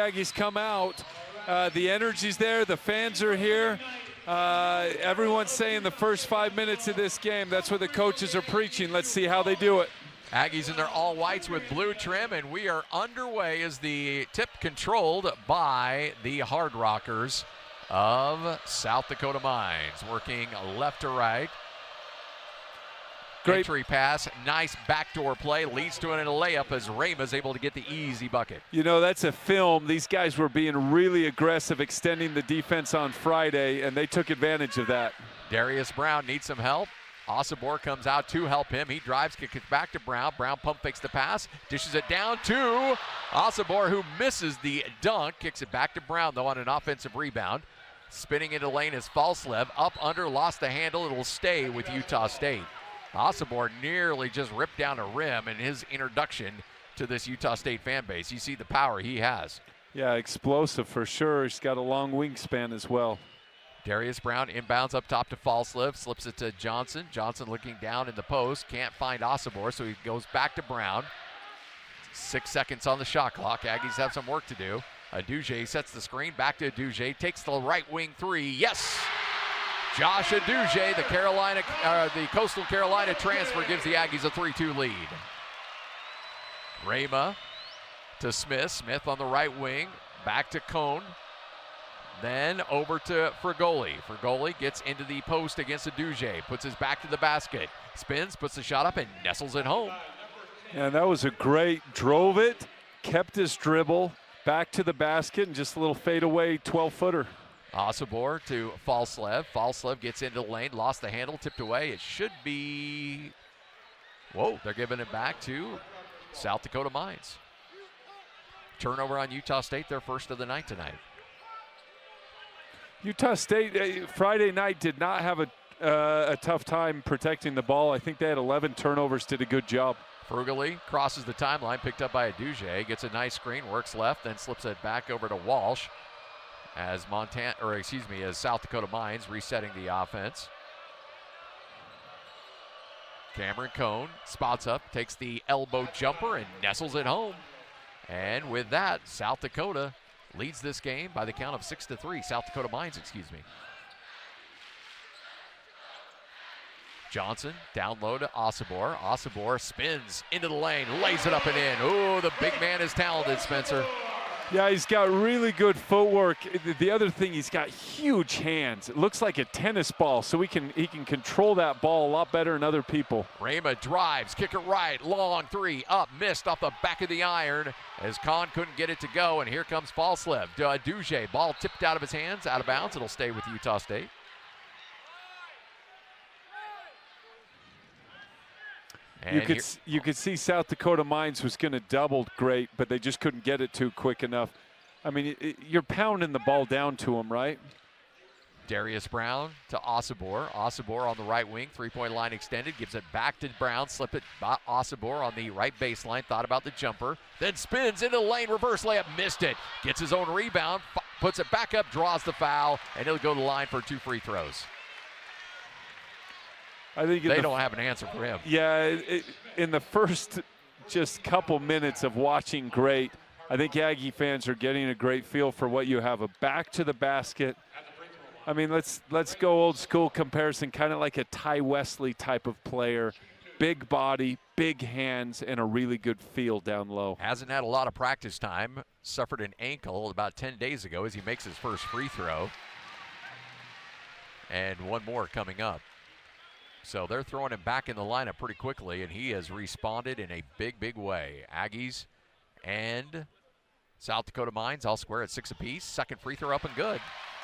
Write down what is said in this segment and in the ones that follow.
Aggies come out. The energy's there. The fans are here. Everyone's saying the first 5 minutes of this game, that's what the coaches are preaching. Let's see how they do it. Aggies in their all whites with blue trim, and we are underway as the tip controlled by the Hard Rockers of South Dakota Mines. Working left to right. Great entry pass, nice backdoor play, leads to a layup as Rama's able to get the easy bucket. You know, that's a film. These guys were being really aggressive, extending the defense on Friday, and they took advantage of that. Darius Brown needs some help. Osibor comes out to help him. He drives, kicks it back to Brown. Brown pump fakes the pass, dishes it down to Osibor, who misses the dunk, kicks it back to Brown, though, on an offensive rebound. Spinning into lane is Falslev, up under, lost the handle. It'll stay with Utah State. Osibor nearly just ripped down a rim in his introduction to this Utah State fan base. You see the power he has. Yeah, explosive for sure. He's got a long wingspan as well. Darius Brown inbounds up top to Falslev, slips it to Johnson. Johnson looking down in the post, can't find Osibor, so he goes back to Brown. 6 seconds on the shot clock. Aggies have some work to do. Aduje sets the screen, back to Aduje, takes the right wing three. Yes! Josh Aduje, the Coastal Carolina transfer, gives the Aggies a 3-2 lead. Rama to Smith. Smith on the right wing, back to Cone. Then over to Fragoli. Fragoli gets into the post against Aduje, puts his back to the basket, spins, puts the shot up, and nestles it home. Yeah, that was a great, drove it, kept his dribble, back to the basket, and just a little fadeaway 12-footer. Osibor to Falslev. Falslev gets into the lane, lost the handle, tipped away. It should be, whoa, they're giving it back to South Dakota Mines. Turnover on Utah State, their first of the night tonight. Utah State, Friday night, did not have a tough time protecting the ball. I think they had 11 turnovers, did a good job. Frugally crosses the timeline, picked up by Aduje, gets a nice screen, works left, then slips it back over to Walsh. As South Dakota Mines resetting the offense. Cameron Cone spots up, takes the elbow jumper, and nestles it home. And with that, South Dakota leads this game by the count of 6-3. South Dakota Mines, excuse me. Johnson down low to Osibor. Osibor spins into the lane, lays it up and in. Ooh, the big man is talented, Spencer. Yeah, he's got really good footwork. The other thing, he's got huge hands. It looks like a tennis ball, so he can control that ball a lot better than other people. Rama drives, kick it right, long three, up, missed off the back of the iron as Kahn couldn't get it to go, and here comes Falslev. Duje, ball tipped out of his hands, out of bounds. It'll stay with Utah State. You could see South Dakota Mines was going to double great, but they just couldn't get it to quick enough. I mean, you're pounding the ball down to him, right? Darius Brown to Osibor. Osibor on the right wing, three-point line extended, gives it back to Brown, slip it by Osibor on the right baseline, thought about the jumper, then spins into the lane, reverse layup, missed it, gets his own rebound, puts it back up, draws the foul, and he'll go to the line for 2 free throws. I think they don't have an answer for him. Yeah, in the first just couple minutes of watching great, I think Aggie fans are getting a great feel for what you have. A back to the basket. I mean, let's go old school comparison, kind of like a Ty Wesley type of player. Big body, big hands, and a really good feel down low. Hasn't had a lot of practice time. Suffered an ankle about 10 days ago as he makes his first free throw. And one more coming up. So they're throwing him back in the lineup pretty quickly, and he has responded in a big, big way. Aggies and South Dakota Mines all square at 6 apiece. Second free throw up and good.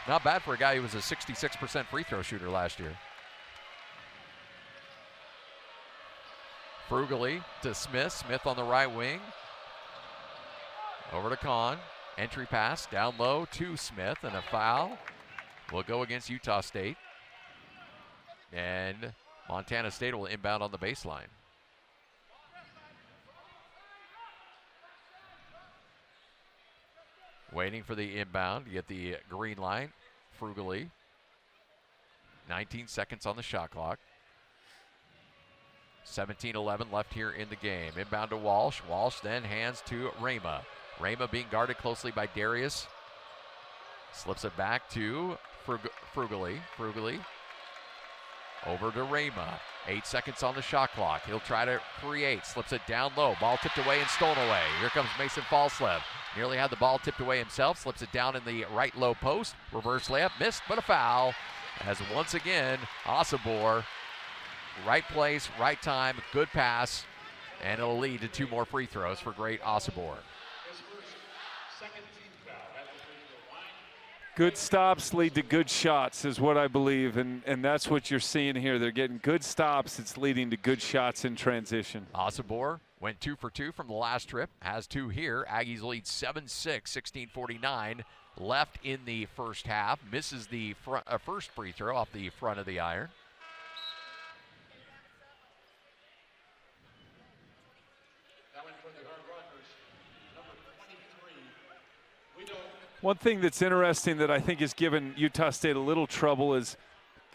Not bad for a guy who was a 66% free throw shooter last year. Frugally to Smith. Smith on the right wing. Over to Kahn. Entry pass down low to Smith, and a foul will go against Utah State. And Montana State will inbound on the baseline. Waiting for the inbound to get the green light. Frugally. 19 seconds on the shot clock. 17-11 left here in the game. Inbound to Walsh. Walsh then hands to Rama. Rama being guarded closely by Darius. Slips it back to Frugally. Over to Rama. 8 seconds on the shot clock. He'll try to create. Slips it down low. Ball tipped away and stolen away. Here comes Mason Falslev. Nearly had the ball tipped away himself. Slips it down in the right low post. Reverse layup. Missed, but a foul. As once again, Osobor, right place, right time, good pass. And it'll lead to 2 more free throws for great Osobor. Good stops lead to good shots is what I believe, and that's what you're seeing here. They're getting good stops. It's leading to good shots in transition. Osobor went 2 for 2 from the last trip, has 2 here. Aggies lead 7-6, 16:49 left in the first half. Misses the first free throw off the front of the iron. One thing that's interesting that I think has given Utah State a little trouble is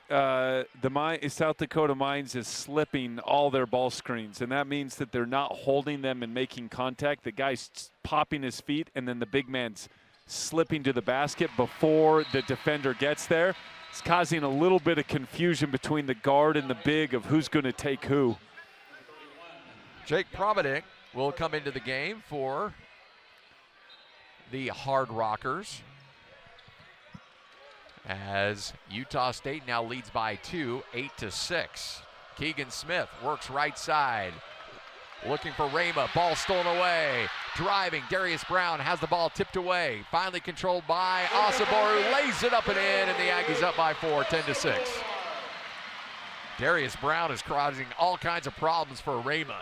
South Dakota Mines is slipping all their ball screens, and that means that they're not holding them and making contact. The guy's popping his feet, and then the big man's slipping to the basket before the defender gets there. It's causing a little bit of confusion between the guard and the big of who's going to take who. Jake Provident will come into the game for the Hard Rockers, as Utah State now leads by 2, 8-6. Keegan Smith works right side, looking for Rama. Ball stolen away. Driving, Darius Brown has the ball tipped away. Finally controlled by Osobor, who lays it up and in, and the Aggies up by 4, 10-6. Darius Brown is causing all kinds of problems for Rama.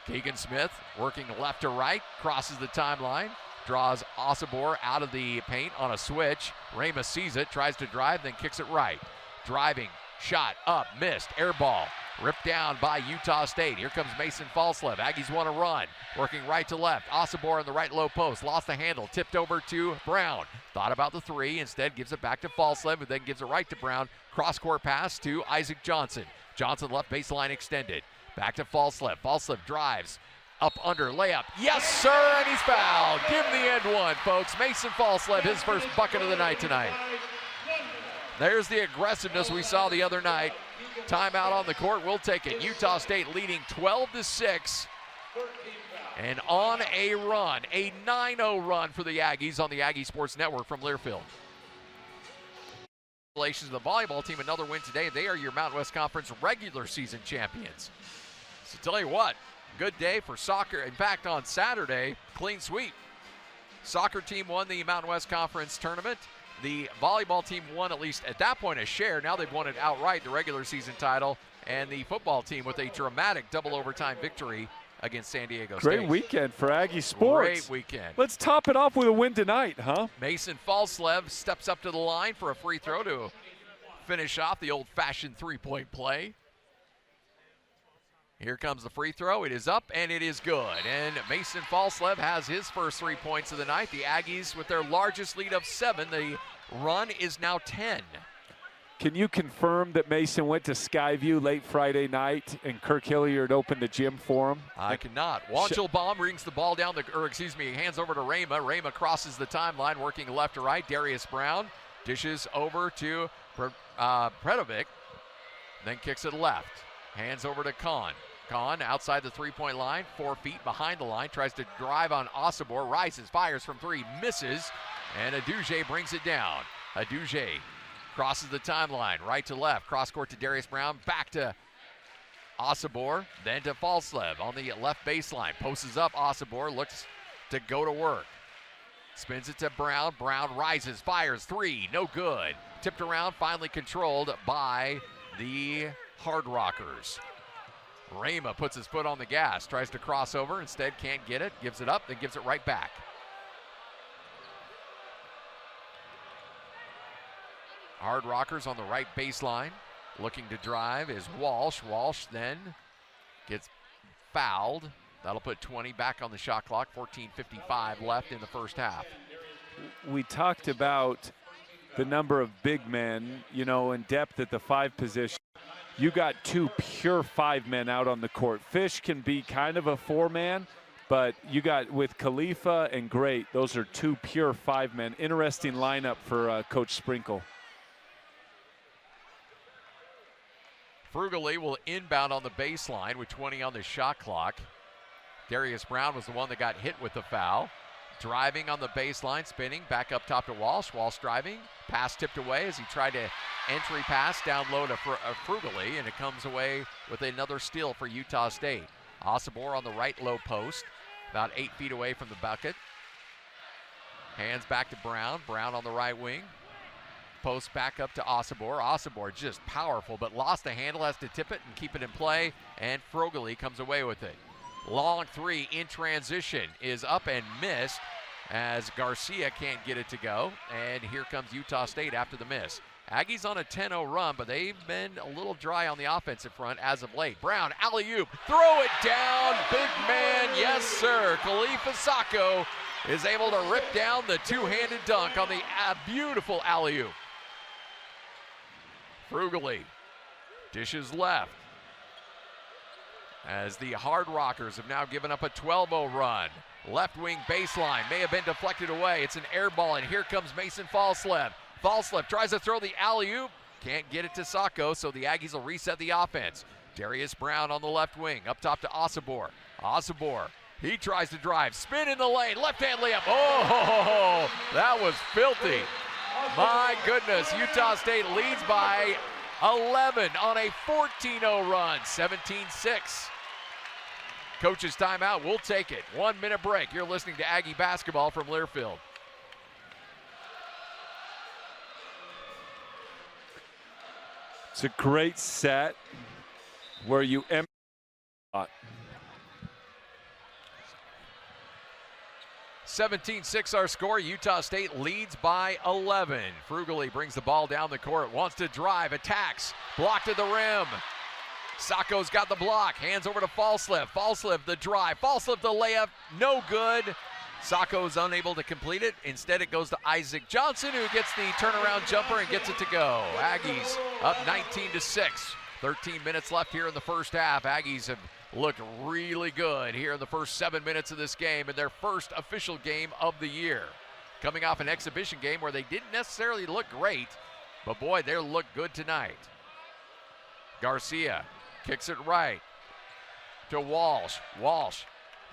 Keegan Smith working left to right, crosses the timeline, draws Osobor out of the paint on a switch. Rama sees it, tries to drive, then kicks it right. Driving, shot up, missed, air ball. Ripped down by Utah State. Here comes Mason Falslev. Aggies want to run. Working right to left. Osobor in the right low post. Lost the handle. Tipped over to Brown. Thought about the 3. Instead gives it back to Falslev, who then gives it right to Brown. Cross-court pass to Isaac Johnson. Johnson left baseline extended. Back to Falslev. Falslev drives. Up under, layup. Yes, sir, and he's fouled. Give him the end one, folks. Mason Falslev, his first bucket of the night tonight. There's the aggressiveness we saw the other night. Timeout on the court, we'll take it. Utah State leading 12-6 and on a run, a 9-0 run for the Aggies on the Aggie Sports Network from Learfield. Congratulations to the volleyball team, another win today. They are your Mountain West Conference regular season champions. So tell you what, good day for soccer. In fact, on Saturday, clean sweep. Soccer team won the Mountain West Conference tournament. The volleyball team won, at least at that point, a share. Now they've won it outright, the regular season title. And the football team with a dramatic double overtime victory against San Diego State. Great weekend for Aggie sports. Great weekend. Let's top it off with a win tonight, huh? Mason Falslev steps up to the line for a free throw to finish off the old-fashioned three-point play. Here comes the free throw. It is up, and it is good. And Mason Falslev has his first 3 points of the night. The Aggies with their largest lead of 7. The run is now 10. Can you confirm that Mason went to Skyview late Friday night and Kirk Hilliard opened the gym for him? I cannot. Wanchel-Baum rings the ball down, hands over to Rama. Rama crosses the timeline, working left to right. Darius Brown dishes over to Predovic, then kicks it left. Hands over to Kahn. Kahn outside the three-point line, 4 feet behind the line, tries to drive on Osobor, rises, fires from 3, misses, and Aduje brings it down. Aduje crosses the timeline, right to left, cross-court to Darius Brown, back to Osobor, then to Falslev on the left baseline. Posts up, Osobor looks to go to work. Spins it to Brown, Brown rises, fires, 3, no good. Tipped around, finally controlled by the Hard Rockers. Rama puts his foot on the gas, tries to cross over, instead can't get it, gives it up, then gives it right back. Hard Rockers on the right baseline, looking to drive is Walsh. Walsh then gets fouled. That'll put 20 back on the shot clock, 14:55 left in the first half. We talked about the number of big men, in depth at the 5 position. You got 2 pure 5 men out on the court. Fish can be kind of a 4-man, But you got with Khalifa and Great, those are two pure 5-men. Interesting lineup for Coach Sprinkle. Frugally will inbound on the baseline with 20 on the shot clock. Darius Brown was the one that got hit with the foul. Driving on the baseline, spinning, back up top to Walsh. Walsh driving, pass tipped away as he tried to entry pass down low to Frugally, and it comes away with another steal for Utah State. Osobor on the right low post, about 8 feet away from the bucket. Hands back to Brown. Brown on the right wing. Post back up to Osobor. Osobor just powerful, but lost the handle, has to tip it and keep it in play, and Frugally comes away with it. Long three in transition is up and missed as Garcia can't get it to go, and here comes Utah State after the miss. Aggies on a 10-0 run, but they've been a little dry on the offensive front as of late. Brown, alley-oop, throw it down, big man, yes sir. Khalifa Sacco is able to rip down the two-handed dunk on the beautiful alley-oop. Frugally dishes left as the Hard Rockers have now given up a 12-0 run. Left wing baseline may have been deflected away. It's an air ball, and here comes Mason Falslev. Falslev tries to throw the alley-oop. Can't get it to Sacco, so the Aggies will reset the offense. Darius Brown on the left wing, up top to Osobor. Osobor, he tries to drive. Spin in the lane, left-hand layup. Oh, that was filthy. My goodness, Utah State leads by 11 on a 14-0 run, 17-6. Coach's timeout, we'll take it. 1 minute break. You're listening to Aggie basketball from Learfield. It's a great set where you empty. 17-6 our score. Utah State leads by 11. Frugally brings the ball down the court, wants to drive, attacks, blocked at the rim. Sacco's got the block, hands over to Falslev. Falslev the drive, Falslev the layup, no good. Sacco's unable to complete it. Instead it goes to Isaac Johnson, who gets the turnaround jumper and gets it to go. Aggies up 19-6. 13 minutes left here in the first half. Aggies have looked really good here in the first 7 minutes of this game in their first official game of the year. Coming off an exhibition game where they didn't necessarily look great, but boy, they look good tonight. Garcia kicks it right to Walsh. Walsh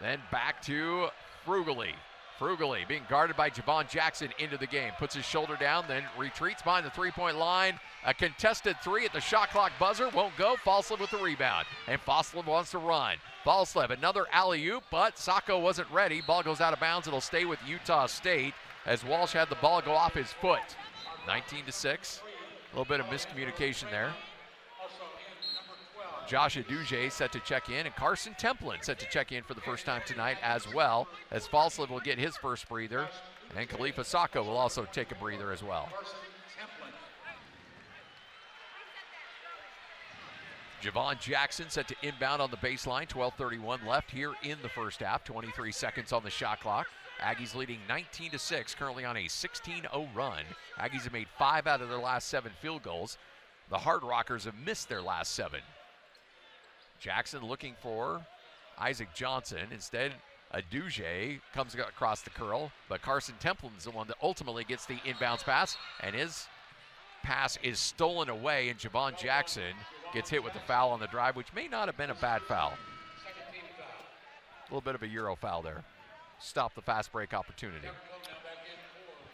then back to Frugally. Frugally being guarded by Javon Jackson into the game. Puts his shoulder down, then retreats behind the three-point line. A contested three at the shot clock buzzer. Won't go. Falslev with the rebound. And Falslev wants to run. Falslev, another alley-oop, but Sacco wasn't ready. Ball goes out of bounds. It'll stay with Utah State as Walsh had the ball go off his foot. 19-6. A little bit of miscommunication there. Josh Aduje set to check in, and Carson Templin set to check in for the first time tonight as well, as Falslev will get his first breather, and Khalifa Sacco will also take a breather as well. Javon Jackson set to inbound on the baseline, 12:31 left here in the first half, 23 seconds on the shot clock. Aggies leading 19-6, currently on a 16-0 run. Aggies have made 5 out of their last 7 field goals. The Hard Rockers have missed their last 7. Jackson looking for Isaac Johnson. Instead, Aduje comes across the curl, but Carson Templin's the one that ultimately gets the inbounds pass, and his pass is stolen away, and Javon Jackson gets hit with the foul on the drive, which may not have been a bad foul. A little bit of a Euro foul there. Stop the fast break opportunity.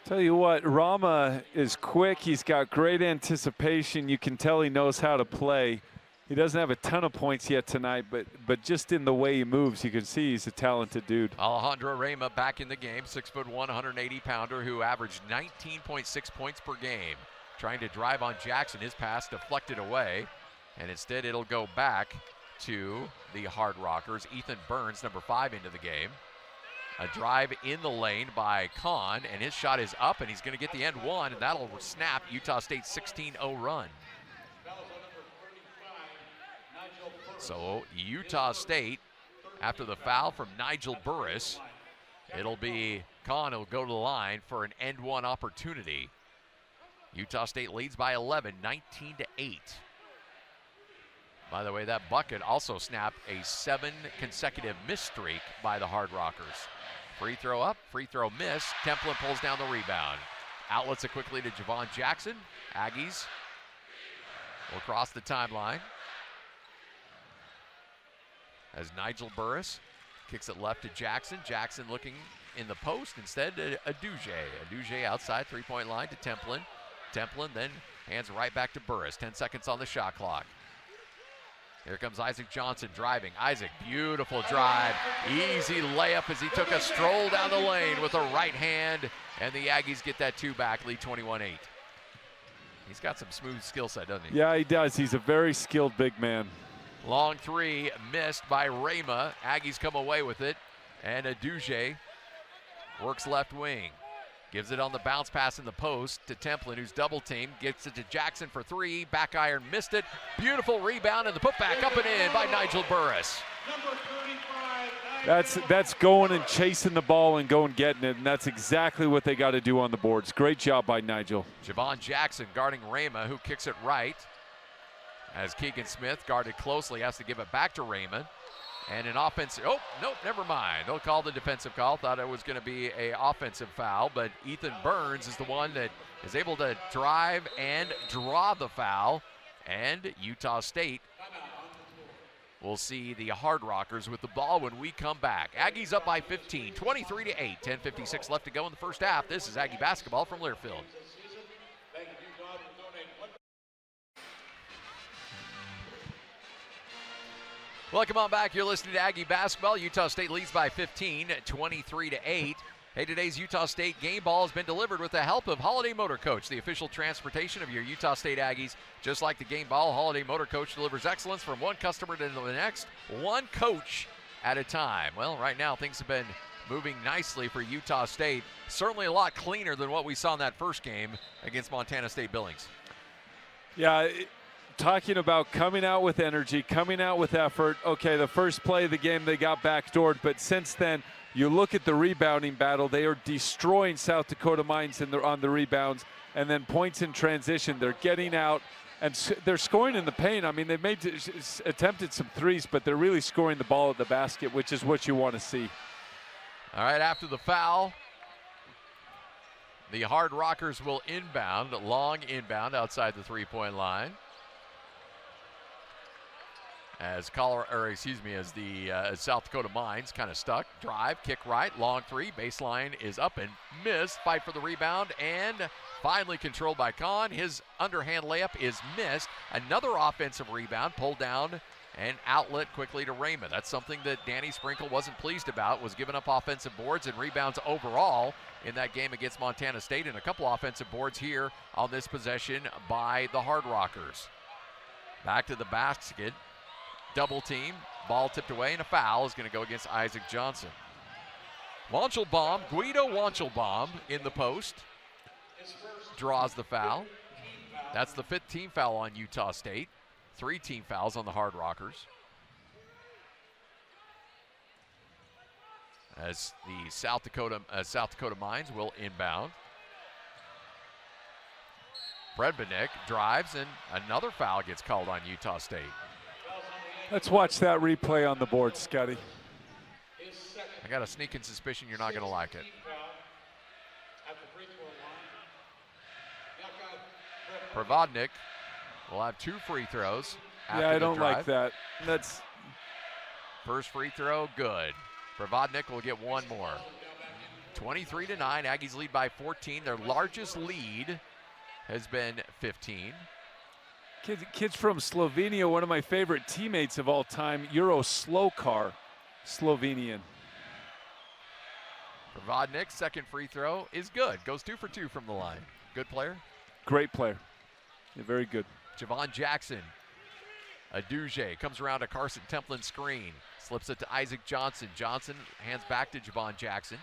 Tell you what, Rama is quick. He's got great anticipation. You can tell he knows how to play. He doesn't have a ton of points yet tonight, but just in the way he moves, you can see he's a talented dude. Alejandro Reyma back in the game, 6'1", 180-pounder who averaged 19.6 points per game. Trying to drive on Jackson, his pass deflected away, and instead it'll go back to the Hard Rockers. Ethan Burns, number 5, into the game. A drive in the lane by Kahn, and his shot is up, and he's going to get the end one, and that'll snap Utah State's 16-0 run. So Utah State, after the foul from Nigel Burris, it'll be Kahn who'll go to the line for an end one opportunity. Utah State leads by 11, 19-8. By the way, that bucket also snapped a 7 consecutive miss streak by the Hard Rockers. Free throw up, free throw miss. Templin pulls down the rebound. Outlets it quickly to Javon Jackson. Aggies will cross the timeline as Nigel Burris kicks it left to Jackson. Jackson looking in the post instead to Aduje. Aduje outside three-point line to Templin. Templin then hands right back to Burris. 10 seconds on the shot clock. Here comes Isaac Johnson driving. Isaac, beautiful drive. Easy layup as he took a stroll down the lane with a right hand. And the Aggies get that 2 back, lead 21-8. He's got some smooth skill set, doesn't he? Yeah, he does. He's a very skilled big man. Long three missed by Rama. Aggies come away with it. And Aduje works left wing. Gives it on the bounce pass in the post to Templin, who's double teamed. Gets it to Jackson for 3. Back iron missed it. Beautiful rebound and the putback up and in by Nigel Burris. That's going and chasing the ball and going getting it, and that's exactly what they got to do on the boards. Great job by Nigel. Javon Jackson guarding Rama, who kicks it right. As Keegan Smith guarded closely, has to give it back to Raymond. And an offensive, oh, nope, never mind. They'll call the defensive call. Thought it was going to be an offensive foul, but Ethan Burns is the one that is able to drive and draw the foul. And Utah State will see the Hard Rockers with the ball when we come back. Aggies up by 15, 23-8, 10:56 left to go in the first half. This is Aggie basketball from Learfield. Welcome on back. You're listening to Aggie basketball. Utah State leads by 15, 23-8. Hey, today's Utah State game ball has been delivered with the help of Holiday Motor Coach, the official transportation of your Utah State Aggies. Just like the game ball, Holiday Motor Coach delivers excellence from one customer to the next, one coach at a time. Well, right now things have been moving nicely for Utah State. Certainly a lot cleaner than what we saw in that first game against Montana State Billings. Yeah, talking about coming out with energy, coming out with effort. Okay, the first play of the game they got backdoored, but since then, you look at the rebounding battle. They are destroying South Dakota Mines on the rebounds, and then points in transition. They're getting out, and they're scoring in the paint. I mean, they've attempted some threes, but they're really scoring the ball at the basket, which is what you want to see. All right, after the foul, the Hard Rockers will inbound, long inbound outside the three-point line. As the South Dakota Mines kind of stuck. Drive, kick right, long three, baseline is up and missed. Fight for the rebound and finally controlled by Kahn. His underhand layup is missed. Another offensive rebound, pulled down and outlet quickly to Raymond. That's something that Danny Sprinkle wasn't pleased about, was giving up offensive boards and rebounds overall in that game against Montana State, and a couple offensive boards here on this possession by the Hard Rockers. Back to the basket. Double team, ball tipped away, and a foul is going to go against Isaac Johnson. Guido Wanchelbaum in the post, draws the foul. That's the 5th team foul on Utah State. 3 team fouls on the Hard Rockers. As the South Dakota Mines will inbound. Bredbenek drives, and another foul gets called on Utah State. Let's watch that replay on the board, Scotty. I got a sneaking suspicion you're not going to like it. Provodnik will have 2 free throws after I don't the drive. like that. That's first free throw, good. Provodnik will get 1 more. 23-9, Aggies lead by 14. Their largest lead has been 15. Kids from Slovenia, one of my favorite teammates of all time, Euro Slokar, Slovenian. Provodnik, second free throw is good. Goes 2 for 2 from the line. Good player? Great player. Yeah, very good. Javon Jackson. Aduje comes around to Carson Templin screen. Slips it to Isaac Johnson. Johnson hands back to Javon Jackson.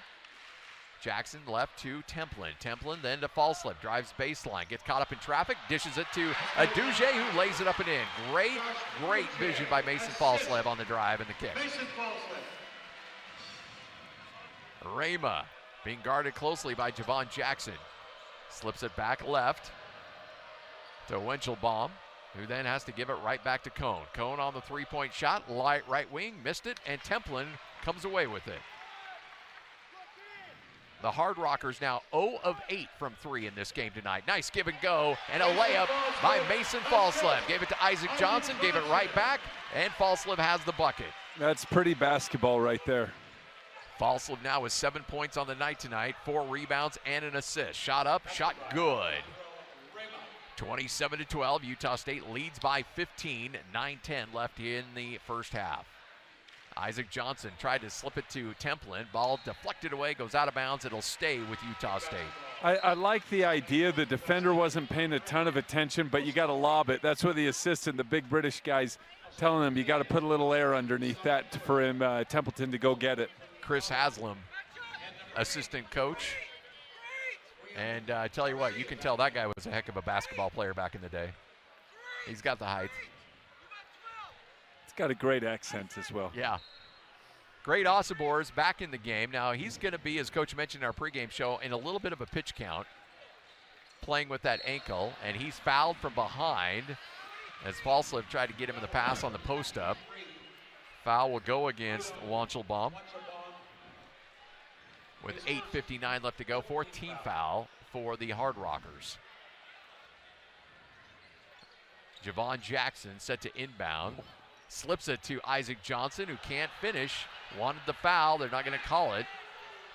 Jackson left to Templin. Templin then to Falslip. Drives baseline. Gets caught up in traffic. Dishes it to Aduje, who lays it up and in. Great vision by Mason Falslip on the drive and the kick. Rama being guarded closely by Javon Jackson. Slips it back left to Wanchelbaum, who then has to give it right back to Cone. Cone on the three-point shot, right wing, missed it, and Templin comes away with it. The Hard Rockers now 0 of 8 from 3 in this game tonight. Nice give and go, and a layup by Mason Falslev. Gave it to Isaac Johnson, gave it right back, and Falslev has the bucket. That's pretty basketball right there. Falslev now with 7 points on the night tonight, 4 rebounds and an assist. Shot up, shot good. 27-12, Utah State leads by 15, 9-10 left in the first half. Isaac Johnson tried to slip it to Templin. Ball deflected away, goes out of bounds. It'll stay with Utah State. I like the idea. The defender wasn't paying a ton of attention, but you got to lob it. That's what the assistant, the big British guy's telling him. You got to put a little air underneath that for him, Templeton, to go get it. Chris Haslam, assistant coach. And I tell you what, you can tell that guy was a heck of a basketball player back in the day. He's got the height. Got a great accent as well. Yeah. Great Osobor back in the game. Now he's going to be, as Coach mentioned in our pregame show, in a little bit of a pitch count, playing with that ankle, and he's fouled from behind as Falslev tried to get him in the pass on the post-up. Foul will go against Wanchelbaum with 8:59 left to go. 4th team foul for the Hard Rockers. Javon Jackson set to inbound. Slips it to Isaac Johnson, who can't finish. Wanted the foul. They're not going to call it.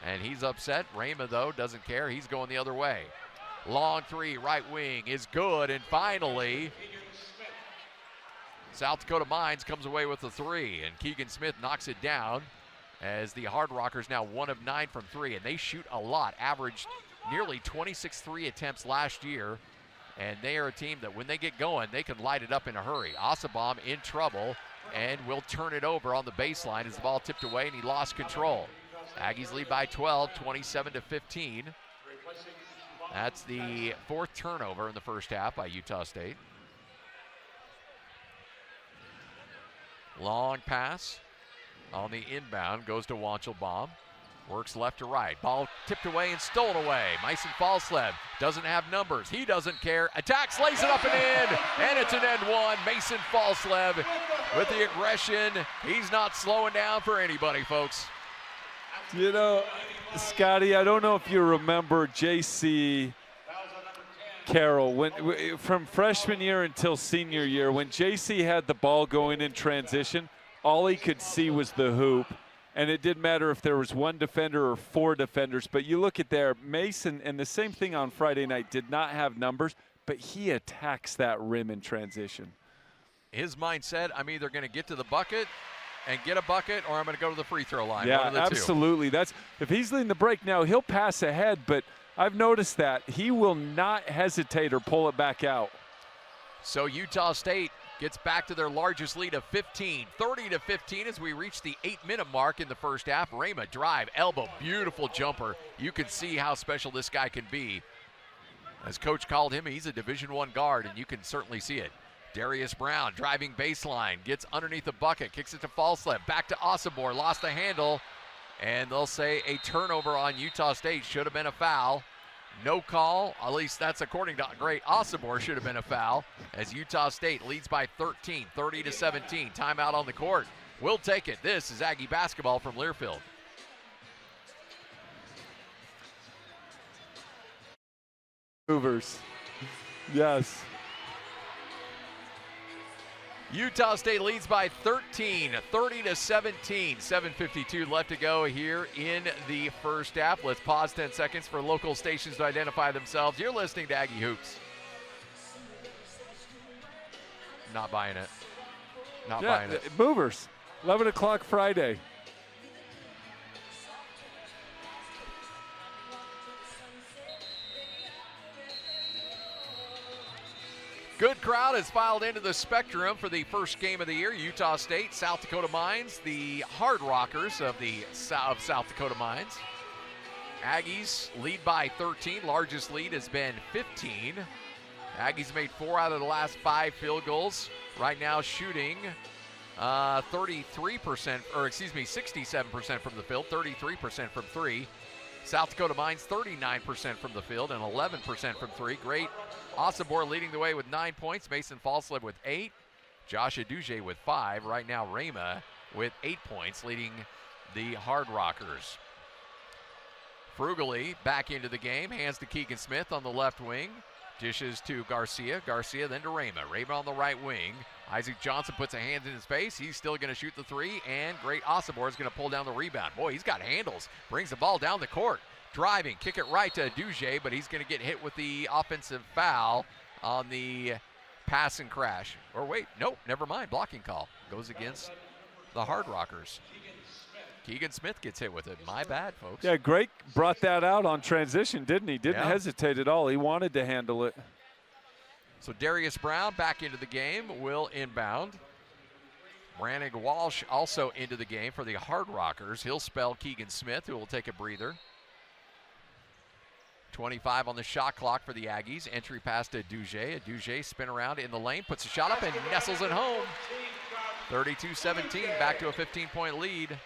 And he's upset. Rama, though, doesn't care. He's going the other way. Long three, right wing is good. And finally, South Dakota Mines comes away with the three. And Keegan Smith knocks it down as the Hard Rockers now 1 of 9 from 3. And they shoot a lot. Averaged nearly 26 3 attempts last year. And they are a team that when they get going, they can light it up in a hurry. Osobor in trouble and will turn it over on the baseline as the ball tipped away and he lost control. Aggies lead by 12, 27-15. That's the 4th turnover in the first half by Utah State. Long pass on the inbound goes to Wanchelbaum. Works left to right. Ball tipped away and stolen away. Mason Falslev doesn't have numbers. He doesn't care. Attacks, lays it up and in. And it's an end one. Mason Falslev with the aggression. He's not slowing down for anybody, folks. You know, Scotty, I don't know if you remember J.C. Carroll, from freshman year until senior year, when J.C. had the ball going in transition, all he could see was the hoop. And it didn't matter if there was 1 defender or 4 defenders. But you look at there, Mason, and the same thing on Friday night, did not have numbers, but he attacks that rim in transition. His mindset, I'm either going to get to the bucket and get a bucket, or I'm going to go to the free throw line. Yeah, One of the absolutely. two. If he's leading the break now, he'll pass ahead, but I've noticed that. He will not hesitate or pull it back out. So Utah State gets back to their largest lead of 15, 30-15 as we reach the 8-minute mark in the first half. Rama drive, elbow, beautiful jumper. You can see how special this guy can be. As coach called him, he's a Division I guard, and you can certainly see it. Darius Brown driving baseline, gets underneath the bucket, kicks it to Falslev, back to Osobor, lost the handle, and they'll say a turnover on Utah State. Should have been a foul. No call, at least that's according to great Osobor, should have been a foul, as Utah State leads by 13, 30-17. Timeout on the court. We'll take it. This is Aggie basketball from Learfield. Movers. Yes. Utah State leads by 13, 30-17. 7:52 left to go here in the first half. Let's pause 10 seconds for local stations to identify themselves. You're listening to Aggie Hoops. Not buying it. Not buying it. Movers. 11 o'clock Friday. Good crowd has filed into the Spectrum for the first game of the year. Utah State, South Dakota Mines, the Hard Rockers of South Dakota Mines. Aggies lead by 13. Largest lead has been 15. Aggies made 4 out of the last 5 field goals. Right now shooting 67% from the field, 33% from 3. South Dakota Mines 39% from the field and 11% from three. Great Osobor leading the way with 9 points. Mason Falslev with 8. Josh Aduje with 5. Right now Rama with 8 points leading the Hard Rockers. Frugally back into the game. Hands to Keegan Smith on the left wing. Dishes to Garcia. Garcia then to Rama. Rama on the right wing. Isaac Johnson puts a hand in his face. He's still going to shoot the three. And great Osobor is going to pull down the rebound. Boy, he's got handles. Brings the ball down the court. Driving. Kick it right to Aduje, but he's going to get hit with the offensive foul on the pass and crash. Or wait, nope, never mind. Blocking call. Goes against the Hard Rockers. Keegan Smith gets hit with it. My bad, folks. Yeah, Drake brought that out on transition, didn't he? Didn't hesitate at all. He wanted to handle it. So Darius Brown back into the game, will inbound. Brannig Walsh also into the game for the Hard Rockers. He'll spell Keegan Smith, who will take a breather. 25 on the shot clock for the Aggies. Entry pass to Aduje. Aduje spin around in the lane, puts a shot up and nestles it home. 32-17, back to a 15-point lead.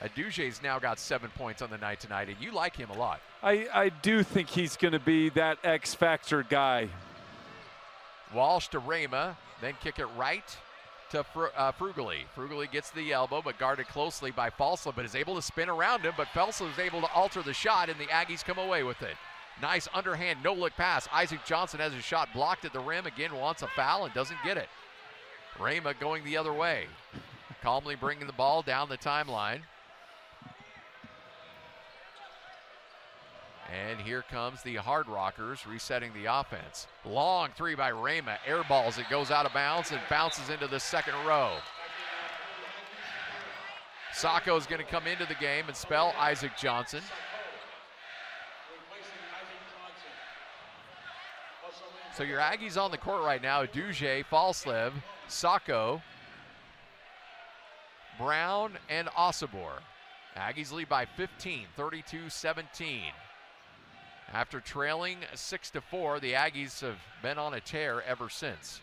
Aduje's now got 7 points on the night tonight, and you like him a lot. I do think he's going to be that X-factor guy. Walsh to Rama, then kick it right to Frugally. Frugally gets the elbow, but guarded closely by Falslev, but is able to spin around him, but Falslev is able to alter the shot, and the Aggies come away with it. Nice underhand, no-look pass. Isaac Johnson has his shot blocked at the rim, again wants a foul and doesn't get it. Rama going the other way. Calmly bringing the ball down the timeline. And here comes the Hard Rockers resetting the offense. Long three by Rama, airballs it, goes out of bounds and bounces into the second row. Sacco is going to come into the game and spell Isaac Johnson. So your Aggies on the court right now, Aduje, Falslev, Sacco, Brown, and Osobor. Aggies lead by 15, 32-17. After trailing 6-4, the Aggies have been on a tear ever since.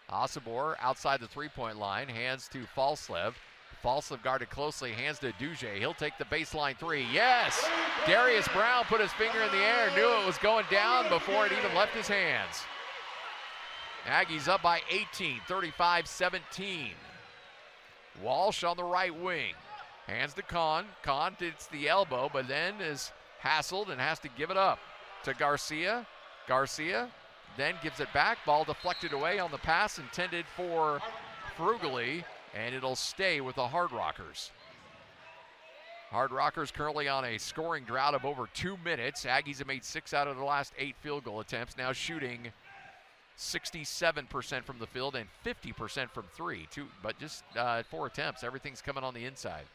Osobor outside the three-point line, hands to Falslev. Falslev guarded closely, hands to Aduje. He'll take the baseline three. Yes! Darius Brown put his finger in the air, knew it was going down before it even left his hands. Aggies up by 18, 35-17. Walsh on the right wing. Hands to Kahn. Kahn gets the elbow, but then is hassled and has to give it up to Garcia. Garcia then gives it back. Ball deflected away on the pass intended for Frugally, and it'll stay with the Hard Rockers. Hard Rockers currently on a scoring drought of over 2 minutes. Aggies have made 6 out of the last 8 field goal attempts, now shooting 67% from the field and 50% from three. But just 4 attempts. Everything's coming on the inside.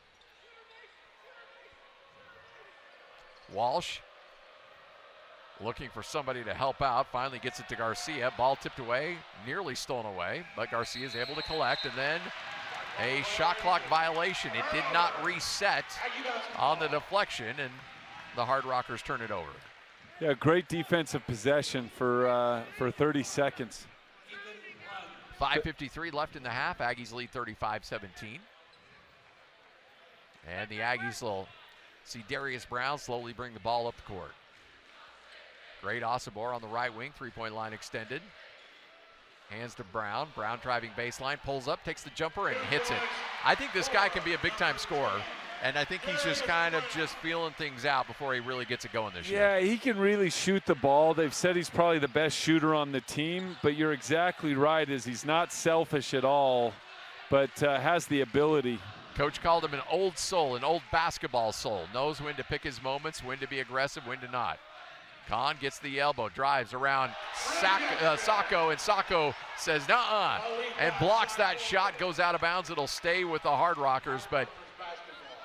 Walsh looking for somebody to help out. Finally gets it to Garcia. Ball tipped away, nearly stolen away, but Garcia is able to collect, and then a shot clock violation. It did not reset on the deflection, and the Hard Rockers turn it over. Yeah, great defensive possession for 30 seconds. 5:53 left in the half. Aggies lead 35-17. And the Aggies will see Darius Brown slowly bring the ball up the court. Great Osobor on the right wing, three-point line extended. Hands to Brown. Brown driving baseline, pulls up, takes the jumper, and hits it. I think this guy can be a big-time scorer, and I think he's just kind of just feeling things out before he really gets it going this year. Yeah, he can really shoot the ball. They've said he's probably the best shooter on the team, but you're exactly right, is he's not selfish at all, but has the ability. Coach called him an old soul, an old basketball soul. Knows when to pick his moments, when to be aggressive, when to not. Kahn gets the elbow, drives around Sacco, and Sacco says, nuh-uh, and blocks that shot, goes out of bounds. It'll stay with the Hard Rockers, but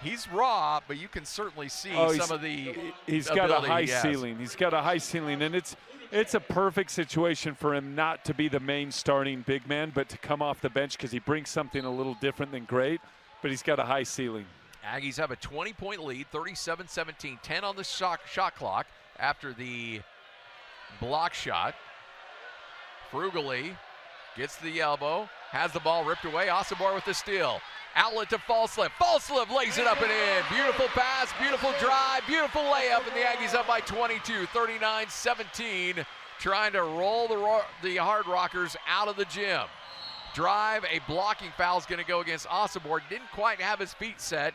he's raw, but you can certainly see some of the He's got a high ceiling. He's got a high ceiling, and it's a perfect situation for him not to be the main starting big man, but to come off the bench because he brings something a little different than great, but he's got a high ceiling. Aggies have a 20-point lead, 37-17, 10 on the shot clock after the block shot. Frugally Gets to the elbow, has the ball ripped away. Osobor with the steal. Outlet to Falslip. Falslip lays it up and in. Beautiful pass, beautiful drive, beautiful layup, and the Aggies up by 22, 39-17. Trying to roll the Hard Rockers out of the gym. Drive, a blocking foul is going to go against Osobor. Didn't quite have his feet set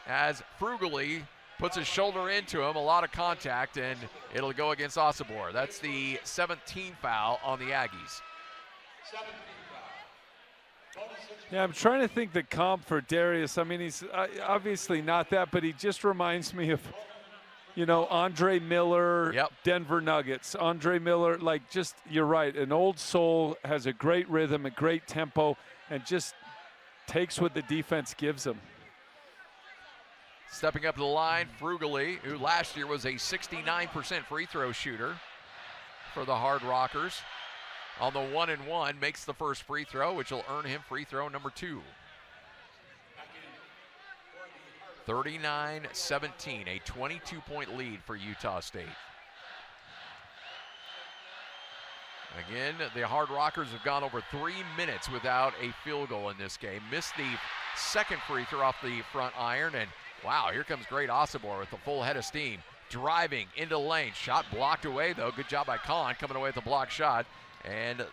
as Frugally puts his shoulder into him. A lot of contact, and it'll go against Osobor. That's the 17th foul on the Aggies. Yeah, I'm trying to think the comp for Darius. I mean, he's obviously not that, but he just reminds me of, you know, Andre Miller, Yep. Denver Nuggets. Andre Miller, like, just, you're right, an old soul, has a great rhythm, a great tempo, and just takes what the defense gives him. Stepping up to the line, Frugally, who last year was a 69% free throw shooter for the Hard Rockers. On the 1-and-1, makes the first free throw, which will earn him free throw number 2. 39-17, a 22-point lead for Utah State. Again, the Hard Rockers have gone over 3 minutes without a field goal in this game. Missed the second free throw off the front iron, and wow, here comes great Osobor with a full head of steam. Driving into the lane, shot blocked away though. Good job by Kahn coming away with a blocked shot. And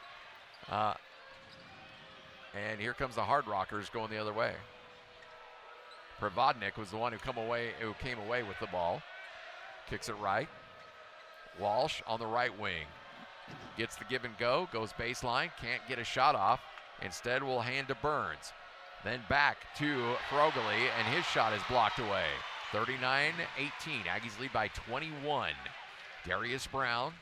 here comes the Hard Rockers going the other way. Provodnik was the one who came away with the ball. Kicks it right. Walsh on the right wing. Gets the give and go, goes baseline, can't get a shot off. Instead will hand to Burns. Then back to Frugally, and his shot is blocked away. 39-18, Aggies lead by 21. Darius Brown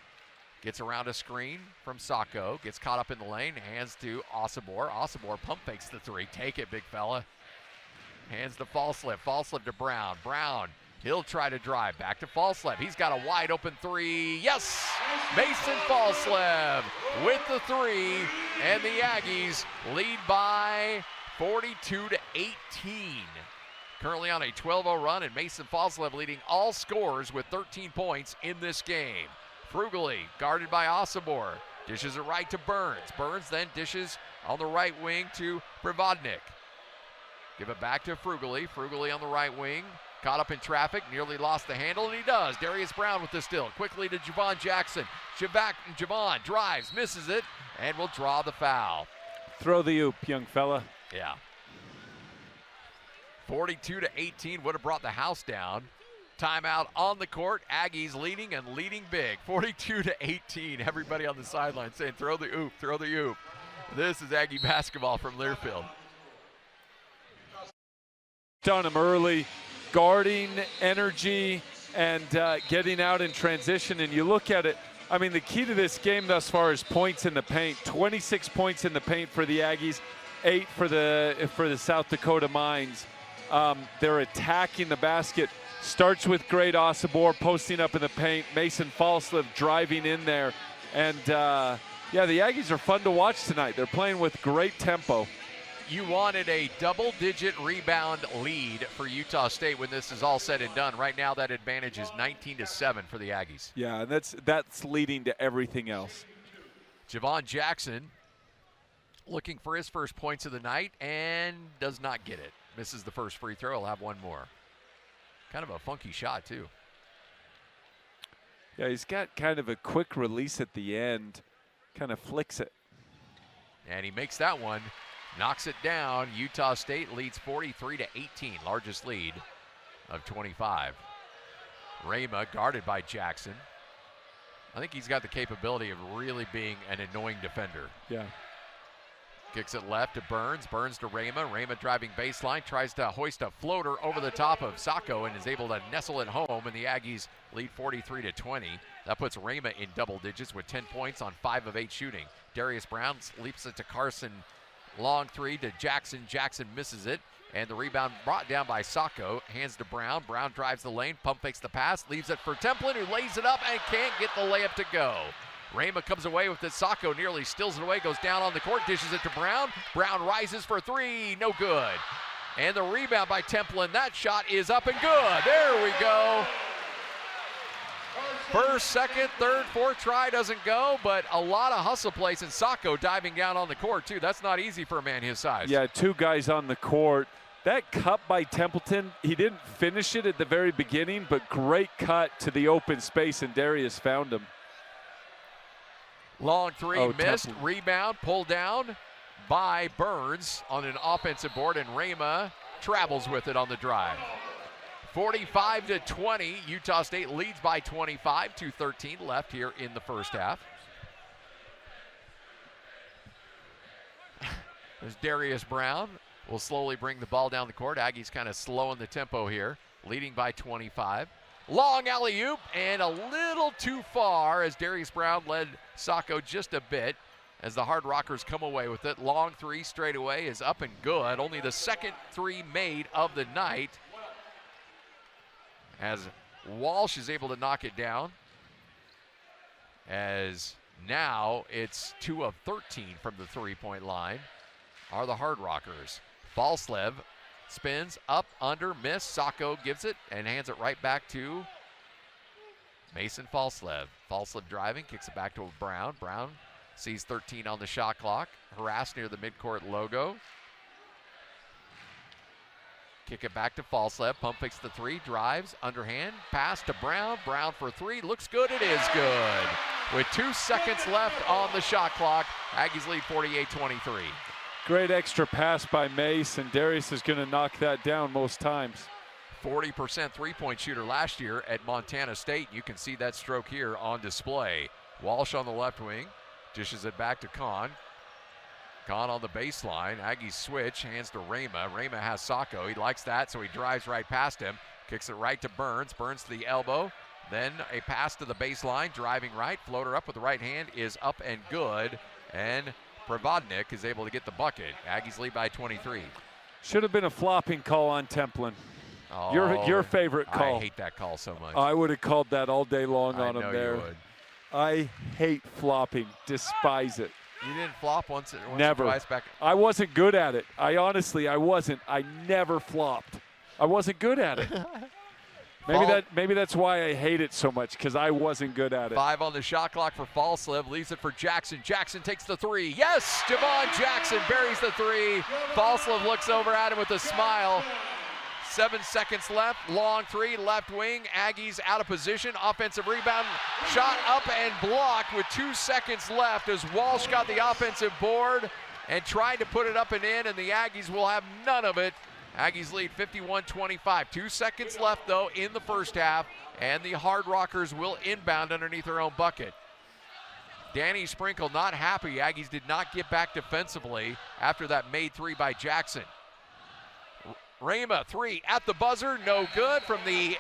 gets around a screen from Sacco, gets caught up in the lane, hands to Osobor. Osobor pump fakes the three. Take it, big fella. Hands to Falslip. Falslip to Brown. Brown, he'll try to drive. Back to Falslip. He's got a wide open three. Yes! Mason Falslip with the three, and the Aggies lead by 42-18. Currently on a 12-0 run, and Mason Falslip leading all scorers with 13 points in this game. Frugally, guarded by Osobor, dishes it right to Burns. Burns then dishes on the right wing to Provodnik. Give it back to Frugally. Frugally on the right wing, caught up in traffic, nearly lost the handle, and he does. Darius Brown with the steal. Quickly to Javon Jackson. Javon drives, misses it, and will draw the foul. Throw the oop, young fella. Yeah. 42-18 would have brought the house down. Timeout on the court. Aggies leading and leading big. 42-18. Everybody on the sideline saying, throw the oop, throw the oop. This is Aggie basketball from Learfield. On him early, guarding, energy, and getting out in transition. And you look at it, I mean, the key to this game thus far is points in the paint. 26 points in the paint for the Aggies, 8 for the South Dakota Mines. They're attacking the basket. Starts with great Osobor posting up in the paint. Mason Falslip driving in there. And, yeah, the Aggies are fun to watch tonight. They're playing with great tempo. You wanted a double-digit rebound lead for Utah State when this is all said and done. Right now, that advantage is 19-7 for the Aggies. Yeah, and that's leading to everything else. Javon Jackson looking for his first points of the night and does not get it. Misses the first free throw. He'll have one more. Kind of a funky shot, too. Yeah, he's got kind of a quick release at the end. Kind of flicks it. And he makes that one. Knocks it down. Utah State leads 43-18, largest lead of 25. Rama guarded by Jackson. I think he's got the capability of really being an annoying defender. Yeah. Kicks it left to Burns. Burns to Rama. Rama driving baseline. Tries to hoist a floater over the top of Sacco and is able to nestle it home. And the Aggies lead 43-20. That puts Rama in double digits with 10 points on 5 of 8 shooting. Darius Brown leaps it to Carson. Long three to Jackson. Jackson misses it. And the rebound brought down by Sacco. Hands to Brown. Brown drives the lane. Pump fakes the pass. Leaves it for Templin, who lays it up and can't get the layup to go. Rama comes away with it. Sacco nearly steals it away. Goes down on the court. Dishes it to Brown. Brown rises for three. No good. And the rebound by Templin. That shot is up and good. There we go. First, second, third, fourth try doesn't go, but a lot of hustle plays, and Sacco diving down on the court too. That's not easy for a man his size. Yeah, two guys on the court. That cut by Templeton, he didn't finish it at the very beginning, but great cut to the open space, and Darius found him. Long three, missed. Templeton. Rebound, pulled down by Burns on an offensive board, and Rama travels with it on the drive. 45-20, Utah State leads by 25, 2:13 left here in the first half. There's Darius Brown. Will slowly bring the ball down the court. Aggies kind of slowing the tempo here, leading by 25. Long alley-oop, and a little too far as Darius Brown led Sacco just a bit as the Hard Rockers come away with it. Long three straight away is up and good. Only the second three made of the night as Walsh is able to knock it down. As now it's 2 of 13 from the three-point line are the Hard Rockers. Falslev spins up, under, miss. Sacco gives it and hands it right back to Mason Falslev. Falslev driving, kicks it back to Brown. Brown sees 13 on the shot clock. Harassed near the midcourt logo. Kick it back to Falslev. Pump fakes the three, drives, underhand, pass to Brown. Brown for three, looks good, it is good. With 2 seconds left on the shot clock, Aggies lead 48-23. Great extra pass by Mace, and Darius is going to knock that down most times. 40% three-point shooter last year at Montana State. You can see that stroke here on display. Walsh on the left wing, dishes it back to Kahn. Kahn on the baseline. Aggies switch, hands to Rama. Rama has Sacco. He likes that, so he drives right past him. Kicks it right to Burns. Burns to the elbow. Then a pass to the baseline, driving right. Floater up with the right hand is up and good. And Provodnik is able to get the bucket. Aggies lead by 23. Should have been a flopping call on Templin. Oh, Your favorite call. I hate that call so much. I would have called that all day long on him there. You would. I hate flopping. Despise it. You didn't flop once Never. or twice back. I wasn't good at it. I wasn't. I never flopped. I wasn't good at it. Maybe that's why I hate it so much, because I wasn't good at it. 5 on the shot clock for Falslev, leaves it for Jackson. Jackson takes the three. Yes, Javon Jackson buries the three. Falslev looks over at him with a smile. 7 seconds left. Long three, left wing. Aggies out of position. Offensive rebound. Shot up and blocked with 2 seconds left as Walsh got the offensive board and tried to put it up and in, and the Aggies will have none of it. Aggies lead 51-25. 2 seconds left, though, in the first half, and the Hard Rockers will inbound underneath their own bucket. Danny Sprinkle not happy. Aggies did not get back defensively after that made three by Jackson. Rama, three at the buzzer, no good from the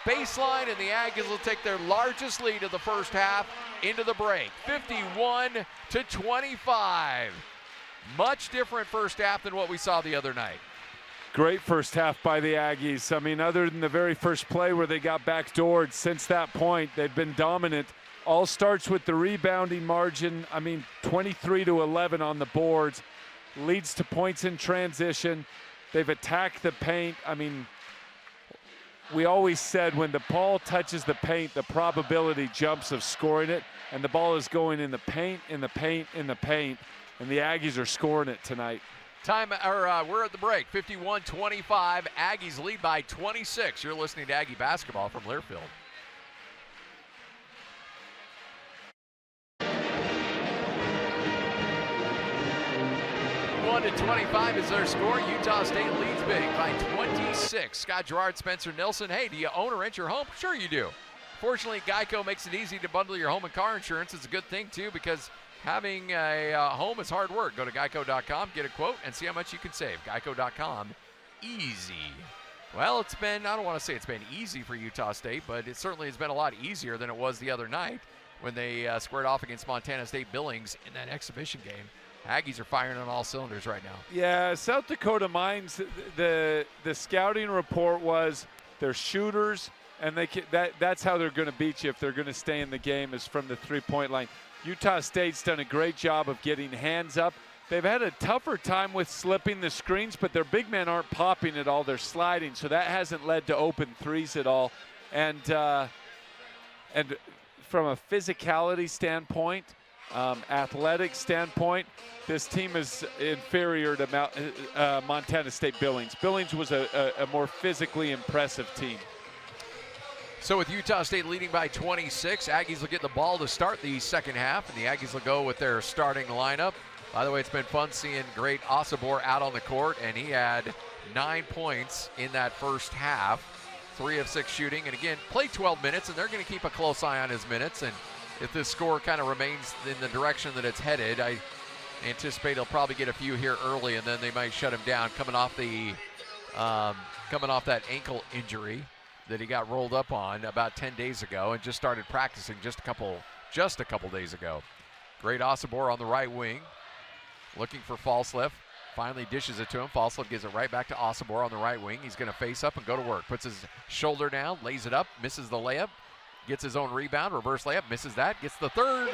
baseline, and the Aggies will take their largest lead of the first half into the break. 51-25. Much different first half than what we saw the other night. Great first half by the Aggies. I mean, other than the very first play where they got backdoored, since that point, they've been dominant. All starts with the rebounding margin. I mean, 23-11 on the boards. Leads to points in transition. They've attacked the paint. I mean, we always said when the ball touches the paint, the probability jumps of scoring it, and the ball is going in the paint, in the paint, in the paint, and the Aggies are scoring it tonight. We're at the break. 51-25. Aggies lead by 26. You're listening to Aggie Basketball from Learfield. 51-25 is their score. Utah State leads big by 26. Scott Gerard, Spencer Nilsson. Hey, do you own or rent your home? Sure you do. Fortunately, Geico makes it easy to bundle your home and car insurance. It's a good thing, too, because having a home is hard work. Go to geico.com, get a quote, and see how much you can save. Geico.com, easy. Well, it's been, I don't want to say it's been easy for Utah State, but it certainly has been a lot easier than it was the other night when they squared off against Montana State Billings in that exhibition game. Aggies are firing on all cylinders right now. Yeah, South Dakota Mines, the scouting report was they're shooters, and that's how they're going to beat you if they're going to stay in the game, is from the three-point line. Utah State's done a great job of getting hands up. They've had a tougher time with slipping the screens, but their big men aren't popping at all. They're sliding, so that hasn't led to open threes at all. And And from a physicality standpoint, athletic standpoint, this team is inferior to Montana State Billings. Billings was a more physically impressive team. So with Utah State leading by 26, Aggies will get the ball to start the second half, and the Aggies will go with their starting lineup. By the way, it's been fun seeing great Osobor out on the court, and he had 9 points in that first half, 3 of 6 shooting, and again, played 12 minutes, and they're going to keep a close eye on his minutes, and if this score kind of remains in the direction that it's headed, I anticipate he'll probably get a few here early, and then they might shut him down coming off that ankle injury that he got rolled up on about 10 days ago and just started practicing just a couple days ago. Great Osobor on the right wing, looking for Falslev. Finally dishes it to him. Falslev gives it right back to Osobor on the right wing. He's going to face up and go to work. Puts his shoulder down, lays it up, misses the layup, gets his own rebound, reverse layup, misses that, gets the third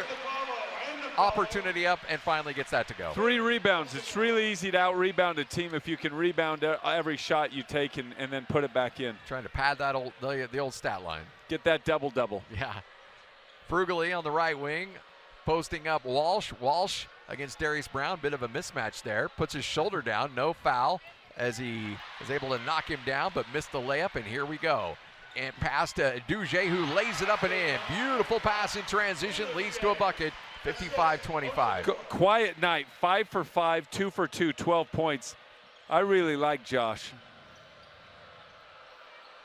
opportunity up, and finally gets that to go. 3 rebounds. It's really easy to out-rebound a team if you can rebound every shot you take and then put it back in. Trying to pad that the old stat line. Get that double-double. Yeah. Frugally on the right wing, posting up Walsh. Walsh against Darius Brown, bit of a mismatch there. Puts his shoulder down, no foul, as he is able to knock him down, but missed the layup, and here we go. And pass to Duge, who lays it up and in. Beautiful pass in transition, leads to a bucket, 55-25. Quiet night, 5 for 5, 2 for 2, 12 points. I really like Josh.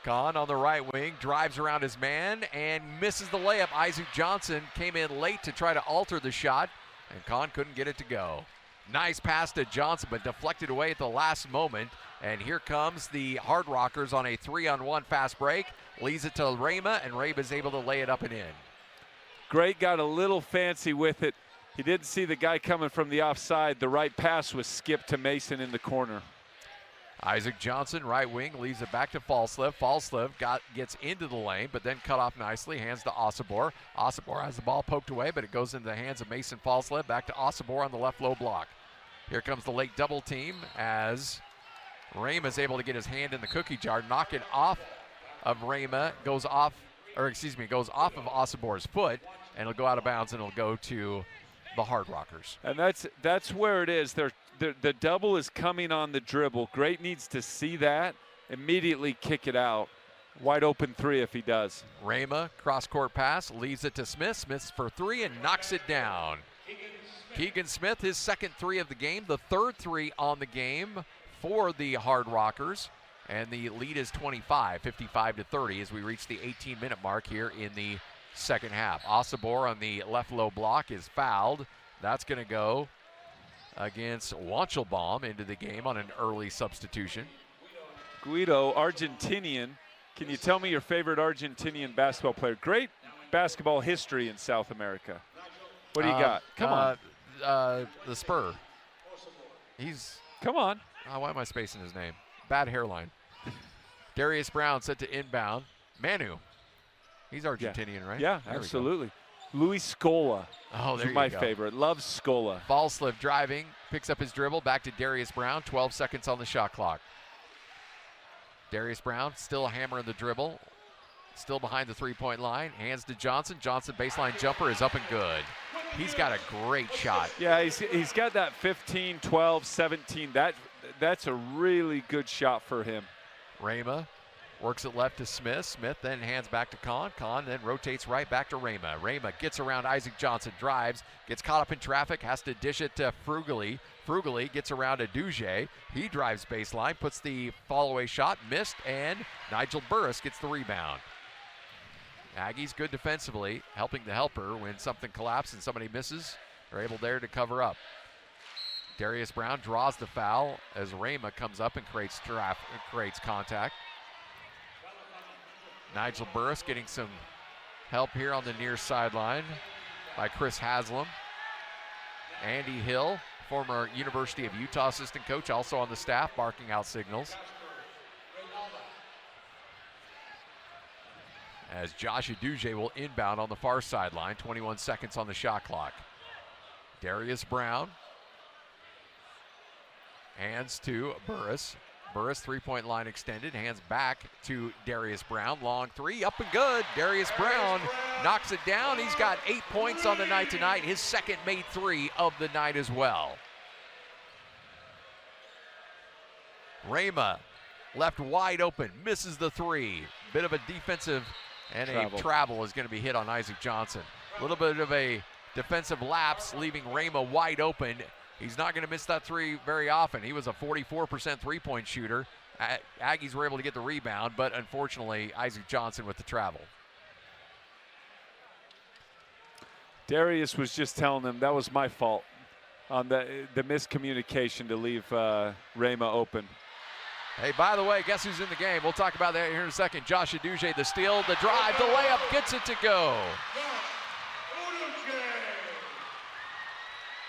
Kahn on the right wing, drives around his man and misses the layup. Isaac Johnson came in late to try to alter the shot, and Kahn couldn't get it to go. Nice pass to Johnson, but deflected away at the last moment. And here comes the Hard Rockers on a 3-on-1 fast break. Leaves it to Rama, and Rama is able to lay it up and in. Great got a little fancy with it. He didn't see the guy coming from the offside. The right pass was skipped to Mason in the corner. Isaac Johnson, right wing, leaves it back to Falslev. Falslev gets into the lane, but then cut off nicely. Hands to Osobor. Osobor has the ball poked away, but it goes into the hands of Mason Falslev. Back to Osobor on the left low block. Here comes the late double team as Rama is able to get his hand in the cookie jar, knock it off of Rama, goes off of Osobor's foot, and it'll go out of bounds, and it'll go to the Hard Rockers. And that's where it is. The double is coming on the dribble. Great needs to see that, immediately kick it out. Wide open 3 if he does. Rama, cross-court pass, leaves it to Smith. Smith for 3 and knocks it down. Keegan Smith, his second 3 of the game, the third 3 on the game for the Hard Rockers. And the lead is 25, 55-30 as we reach the 18-minute mark here in the second half. Osobor on the left low block is fouled. That's going to go against Wanchelbaum into the game on an early substitution. Guido, Argentinian. Can you tell me your favorite Argentinian basketball player? Great basketball history in South America. What do you got? Come on. The Spur. Come on. Why am I spacing his name? Bad hairline. Darius Brown set to inbound. Manu. He's Argentinian, right? Yeah, there absolutely. Luis Scola. Oh, there is my favorite. Love Scola. Falslev driving, picks up his dribble, back to Darius Brown. 12 seconds on the shot clock. Darius Brown still hammering the dribble. Still behind the three-point line. Hands to Johnson. Johnson baseline jumper is up and good. He's got a great shot. Yeah, he's got that 15, 12, 17. That's a really good shot for him. Rama works it left to Smith. Smith then hands back to Kahn. Kahn then rotates right back to Rama. Rama gets around Isaac Johnson, drives, gets caught up in traffic, has to dish it to Frugally. Frugally gets around to Duge. He drives baseline, puts the fall-away shot, missed, and Nigel Burris gets the rebound. Aggies good defensively, helping the helper when something collapses and somebody misses. They're able there to cover up. Darius Brown draws the foul as Rama comes up and creates contact. Nigel Burris getting some help here on the near sideline by Chris Haslam. Andy Hill, former University of Utah assistant coach, also on the staff, barking out signals. As Josh Aduje will inbound on the far sideline, 21 seconds on the shot clock. Darius Brown. Hands to Burris. Burris, three-point line extended, hands back to Darius Brown. Long three, up and good. Darius Brown knocks it down. He's got 8 points on the night tonight. His second made three of the night as well. Rama left wide open, misses the three. Bit of a defensive and a travel is going to be hit on Isaac Johnson. A little bit of a defensive lapse, leaving Rama wide open. He's not going to miss that three very often. He was a 44% three-point shooter. Aggies were able to get the rebound, but unfortunately, Isaac Johnson with the travel. Darius was just telling them that was my fault on the miscommunication to leave Rama open. Hey, by the way, guess who's in the game? We'll talk about that here in a second. Josh Aduje, the steal, the drive, the layup, gets it to go.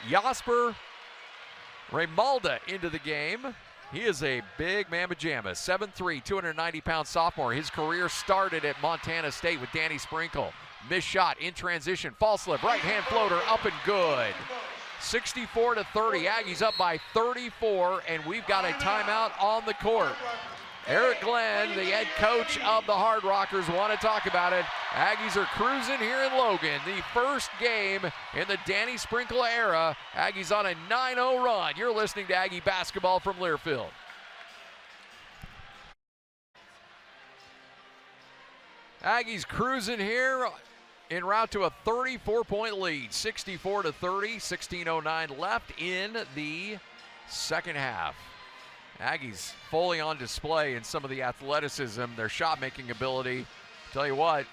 Jasper Raymalda into the game. He is a big mamma jamma, 7'3", 290-pound sophomore. His career started at Montana State with Danny Sprinkle. Missed shot in transition, false slip, right-hand floater, up and good. 64-30, Aggies up by 34, and we've got a timeout on the court. Eric Glenn, the head coach of the Hard Rockers, want to talk about it. Aggies are cruising here in Logan. The first game in the Danny Sprinkle era. Aggies on a 9-0 run. You're listening to Aggie basketball from Learfield. Aggies cruising here en route to a 34-point lead, 64-30, 16:09 left in the second half. Aggies fully on display in some of the athleticism, their shot-making ability. Tell you what,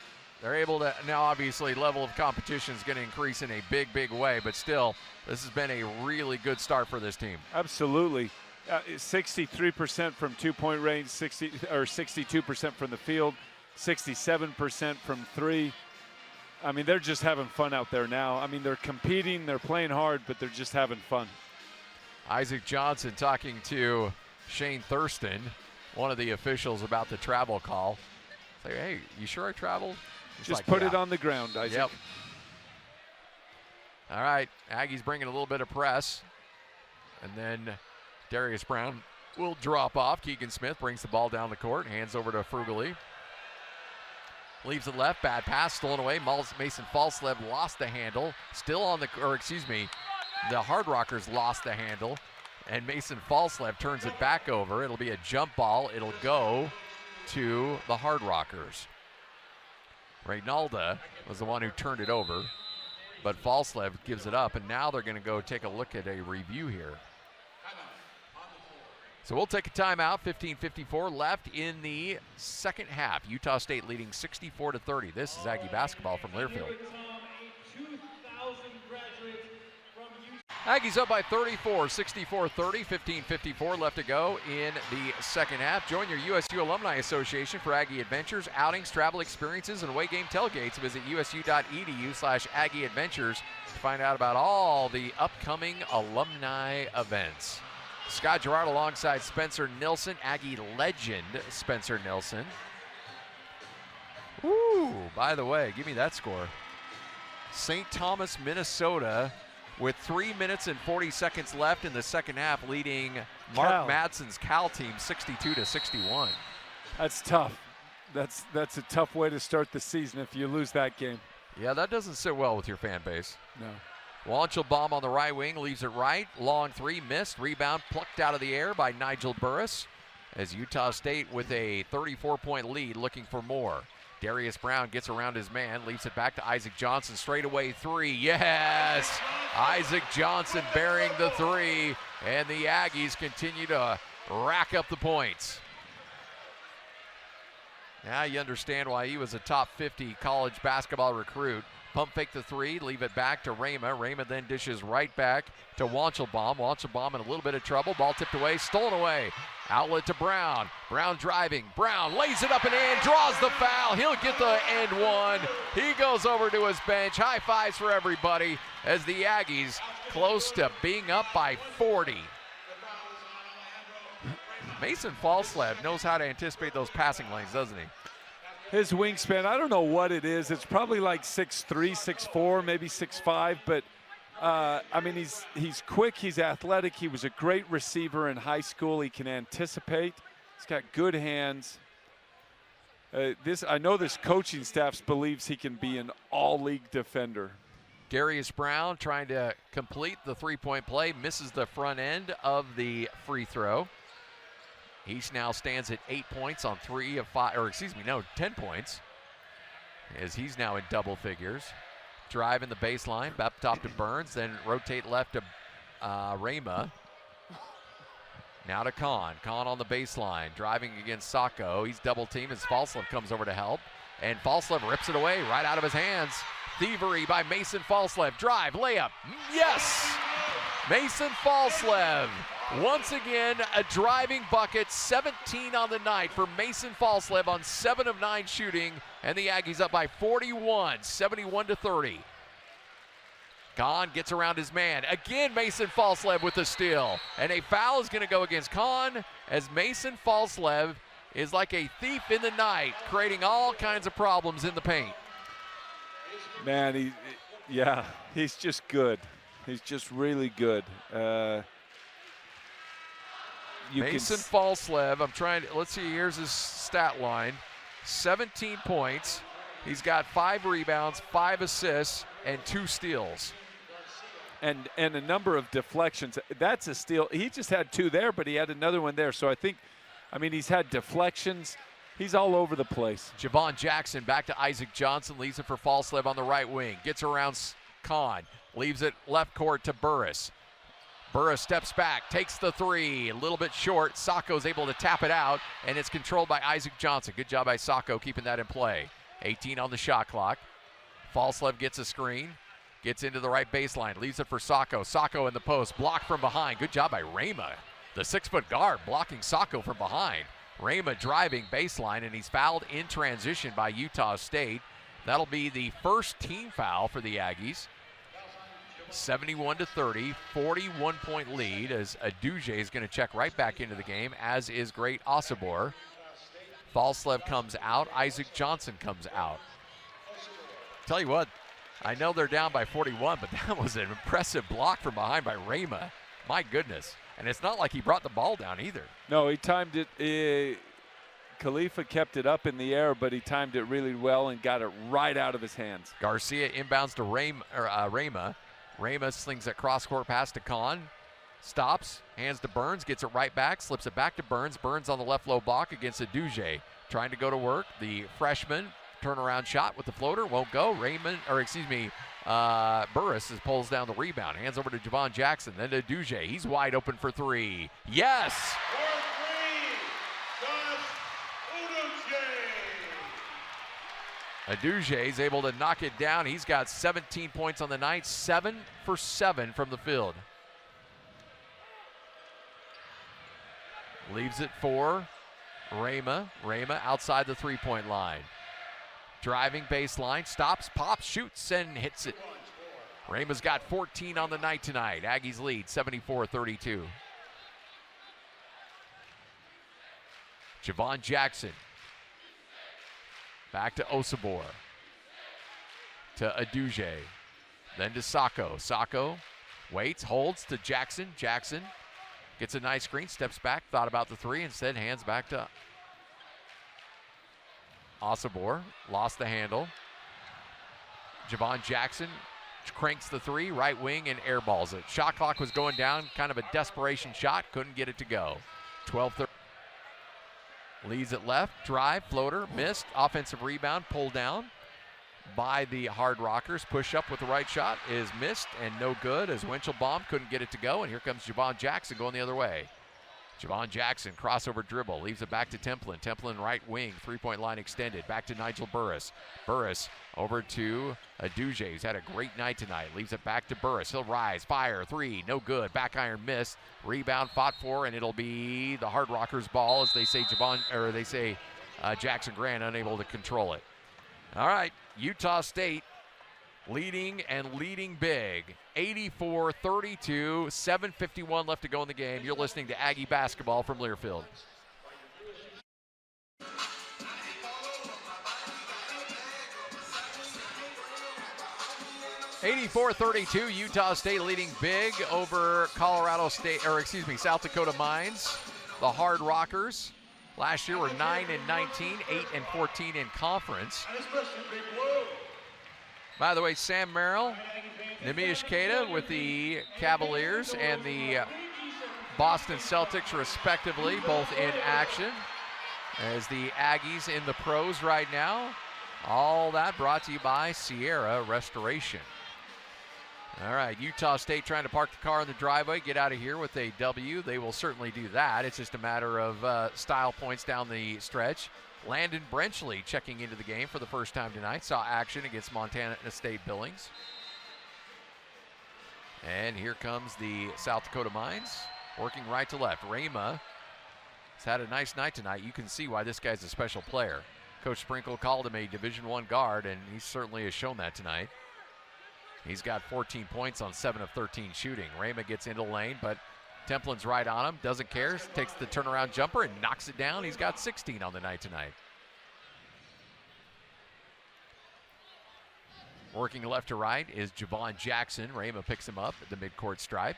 they're able to, now obviously level of competition is going to increase in a big, big way, but still, this has been a really good start for this team. Absolutely. 63% from two-point range, 62% from the field, 67% from three. I mean, they're just having fun out there now. I mean, they're competing, they're playing hard, but they're just having fun. Isaac Johnson talking to Shane Thurston, one of the officials, about the travel call. Say, hey, you sure I traveled? He's just like, put yeah. it on the ground, Isaac. Yep. All right, Aggies bringing a little bit of press. And then Darius Brown will drop off. Keegan Smith brings the ball down the court, hands over to Frugally. Leaves it left, bad pass, stolen away. Mason Falslev lost the handle. Still on the, or excuse me, the Hard Rockers lost the handle. And Mason Falslev turns it back over. It'll be a jump ball. It'll go to the Hard Rockers. Reynalda was the one who turned it over, but Falslev gives it up, and now they're going to go take a look at a review here. So we'll take a timeout. 15:54 left in the second half. Utah State leading 64-30. This is Aggie basketball from Learfield. Aggies up by 34, 64-30, 15:54 left to go in the second half. Join your USU Alumni Association for Aggie Adventures, outings, travel experiences, and away game tailgates. Visit usu.edu/Aggie Adventures to find out about all the upcoming alumni events. Scott Gerard alongside Spencer Nilsson, Aggie legend Spencer Nilsson. Ooh, by the way, give me that score. St. Thomas, Minnesota, with 3 minutes and 40 seconds left in the second half, leading Mark Madsen's Cal team 62-61. That's tough. That's a tough way to start the season if you lose that game. Yeah, that doesn't sit well with your fan base. No. Wanchelbaum on the right wing, leaves it right. Long three, missed. Rebound plucked out of the air by Nigel Burris, as Utah State with a 34-point lead looking for more. Darius Brown gets around his man, leaves it back to Isaac Johnson. Straightaway three, yes! Isaac Johnson bearing the three, and the Aggies continue to rack up the points. Now you understand why he was a top 50 college basketball recruit. Pump fake the three, leave it back to Rama. Rama then dishes right back to Wanchelbaum. Wanchelbaum in a little bit of trouble. Ball tipped away, stolen away. Outlet to Brown. Brown driving. Brown lays it up and in, draws the foul. He'll get the end one. He goes over to his bench. High fives for everybody as the Aggies close to being up by 40. Mason Falslev knows how to anticipate those passing lanes, doesn't he? His wingspan, I don't know what it is. It's probably like 6'3", 6'4", maybe 6'5", but I mean, he's quick, he's athletic, he was a great receiver in high school. He can anticipate. He's got good hands. I know this coaching staff believes he can be an all-league defender. Darius Brown trying to complete the three-point play, misses the front end of the free throw. He now stands at 8 points on 3 of 5, or 10 points, as he's now in double figures. Drive in the baseline, up top to Burns, then rotate left to Rama. Now to Kahn. Kahn on the baseline, driving against Sacco. He's double teamed as Falslev comes over to help. And Falslev rips it away right out of his hands. Thievery by Mason Falslev. Drive, layup. Yes! Mason Falslev. Once again, a driving bucket. 17 on the night for Mason Falslev on 7 of 9 shooting. And the Aggies up by 41, 71-30. Kahn gets around his man. Again, Mason Falslev with the steal. And a foul is going to go against Kahn as Mason Falslev is like a thief in the night, creating all kinds of problems in the paint. Man, he's just good. He's just really good. Mason Falslev, let's see, here's his stat line. 17 points. He's got 5 rebounds, 5 assists, and 2 steals. And a number of deflections. That's a steal. He just had 2 there, but he had another one there. So he's had deflections. He's all over the place. Javon Jackson back to Isaac Johnson, leaves it for Falslev on the right wing. Gets around Kahn, leaves it left court to Burris. Burris steps back, takes the 3, a little bit short. Sacco's able to tap it out, and it's controlled by Isaac Johnson. Good job by Sacco keeping that in play. 18 on the shot clock. Falslev gets a screen, gets into the right baseline, leaves it for Sacco. Sacco in the post, blocked from behind. Good job by Rama, the 6-foot guard, blocking Sacco from behind. Rama driving baseline, and he's fouled in transition by Utah State. That'll be the first team foul for the Aggies. 71-30, 41-point lead as Aduje is going to check right back into the game, as is great Osobor. Falslev comes out, Isaac Johnson comes out. Tell you what, I know they're down by 41, but that was an impressive block from behind by Rama. My goodness. And it's not like he brought the ball down either. No, he timed it. Khalifa kept it up in the air, but he timed it really well and got it right out of his hands. Garcia inbounds to Rama. Rama slings that cross-court pass to Kahn. Stops, hands to Burns, gets it right back, slips it back to Burns. Burns on the left low block against Aduje. Trying to go to work. The freshman turnaround shot with the floater won't go. Burris pulls down the rebound. Hands over to Javon Jackson, then to Aduje. He's wide open for 3. Yes! Aduje is able to knock it down. He's got 17 points on the night, 7 for 7 from the field. Leaves it for Rama. Rama outside the three-point line. Driving baseline, stops, pops, shoots, and hits it. Rama's got 14 on the night tonight. Aggies lead 74-32. Javon Jackson. Back to Osobor. To Aduje. Then to Sacco. Sacco waits, holds to Jackson. Jackson gets a nice screen, steps back, thought about the 3, instead hands back to Osobor. Lost the handle. Javon Jackson cranks the 3, right wing, and airballs it. Shot clock was going down, kind of a desperation shot, couldn't get it to go. 12-30. Leads it left, drive, floater, missed. Offensive rebound, pulled down by the Hard Rockers. Push up with the right shot is missed and no good as Winchelbaum couldn't get it to go. And here comes Javon Jackson going the other way. Javon Jackson, crossover dribble, leaves it back to Templin. Templin right wing, three-point line extended. Back to Nigel Burris. Burris over to Aduje, who's had a great night tonight. Leaves it back to Burris. He'll rise, fire, 3, no good. Back iron miss. Rebound fought for, and it'll be the Hard Rockers' ball, as they say Jackson Grant unable to control it. All right, Utah State leading big. 84-32, 7:51 left to go in the game. You're listening to Aggie Basketball from Learfield. 84-32, Utah State leading big over South Dakota Mines. The Hard Rockers last year were 9-19, 8-14 in conference. By the way, Sam Merrill, Nemish Keita with the Cavaliers and the Boston Celtics respectively, both in action as the Aggies in the pros right now. All that brought to you by Sierra Restoration. All right, Utah State trying to park the car in the driveway, get out of here with a W. They will certainly do that. It's just a matter of style points down the stretch. Landon Brenchley checking into the game for the first time tonight. Saw action against Montana State Billings. And here comes the South Dakota Mines, working right to left. Rama has had a nice night tonight. You can see why this guy's a special player. Coach Sprinkle called him a Division I guard, and he certainly has shown that tonight. He's got 14 points on 7 of 13 shooting. Rama gets into the lane, but Templin's right on him, doesn't care, takes the turnaround jumper and knocks it down. He's got 16 on the night tonight. Working left to right is Javon Jackson. Rama picks him up at the midcourt stripe.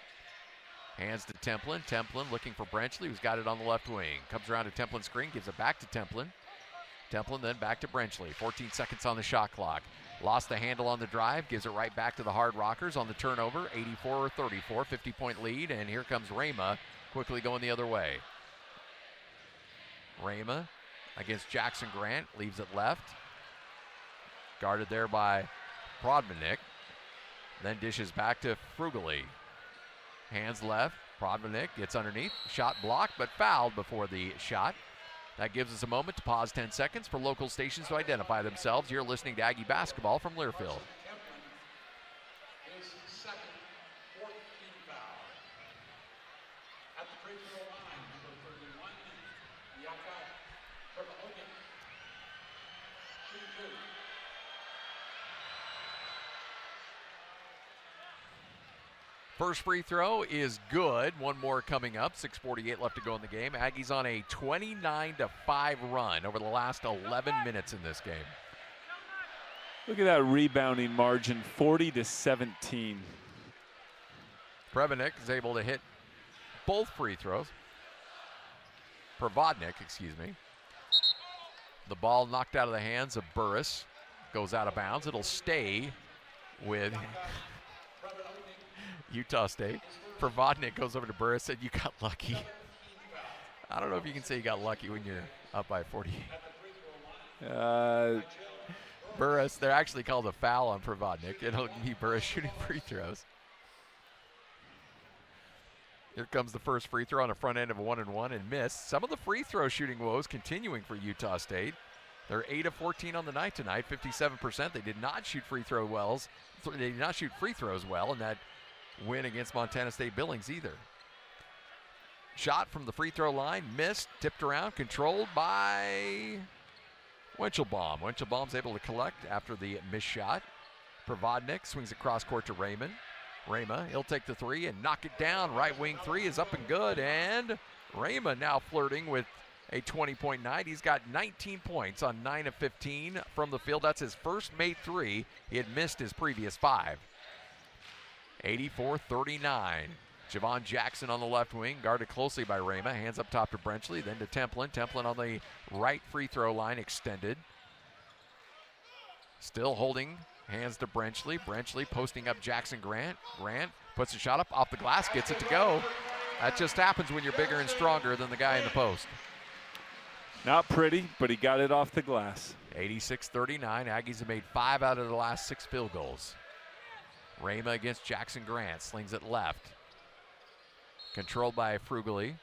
Hands to Templin. Templin looking for Brenchley, who's got it on the left wing. Comes around to Templin's screen, gives it back to Templin. Templin then back to Brenchley. 14 seconds on the shot clock. Lost the handle on the drive, gives it right back to the Hard Rockers on the turnover. 84-34, 50-point lead, and here comes Rama quickly going the other way. Rama against Jackson Grant, leaves it left. Guarded there by Prodmanik. Then dishes back to Frugally. Hands left, Prodmanik gets underneath. Shot blocked, but fouled before the shot. That gives us a moment to pause 10 seconds for local stations to identify themselves. You're listening to Aggie Basketball from Learfield. His second, 14th foul. At the free throw line, number 31, Yaka Perlogan. Shooting two. First free throw is good. One more coming up. 6:48 left to go in the game. Aggies on a 29-5 run over the last 11 minutes in this game. Look at that rebounding margin, 40-17. Prevodnik is able to hit both free throws. Provodnik, excuse me. The ball knocked out of the hands of Burris. Goes out of bounds. It'll stay with Utah State. Provodnik goes over to Burris, said, "You got lucky." I don't know if you can say you got lucky when you're up by 48. Burris, they're actually called a foul on Provodnik. It'll be Burris shooting free throws. Here comes the first free throw on the front end of a 1-and-1 and missed. Some of the free throw shooting woes continuing for Utah State. They're 8 of 14 on the night tonight, 57%. They did not shoot free throws well in that win against Montana State Billings either. Shot from the free throw line, missed, tipped around, controlled by Winchelbaum. Winchelbaum's able to collect after the missed shot. Provodnik swings across court to Raymond. Rama, he'll take the three and knock it down. Right wing three is up and good, and Rama now flirting with a 20-point night. He's got 19 points on 9 of 15 from the field. That's his first made three. He had missed his previous 5. 84-39. Javon Jackson on the left wing, guarded closely by Rama. Hands up top to Brenchley, then to Templin. Templin on the right free throw line, extended. Still holding, hands to Brenchley. Brenchley posting up Jackson Grant. Grant puts a shot up off the glass, gets it to go. That just happens when you're bigger and stronger than the guy in the post. Not pretty, but he got it off the glass. 86-39. Aggies have made 5 out of the last 6 field goals. Rama against Jackson Grant, slings it left. Controlled by Frugally.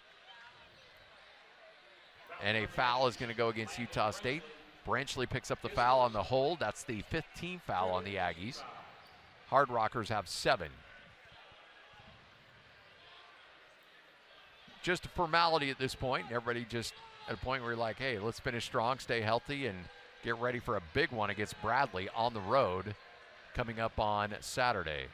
And a foul is going to go against Utah State. Brenchley picks up the foul on the hold. That's the 15th foul on the Aggies. Hard Rockers have 7. Just a formality at this point. Everybody just at a point where you're like, hey, let's finish strong, stay healthy, and get ready for a big one against Bradley on the road coming up on Saturday.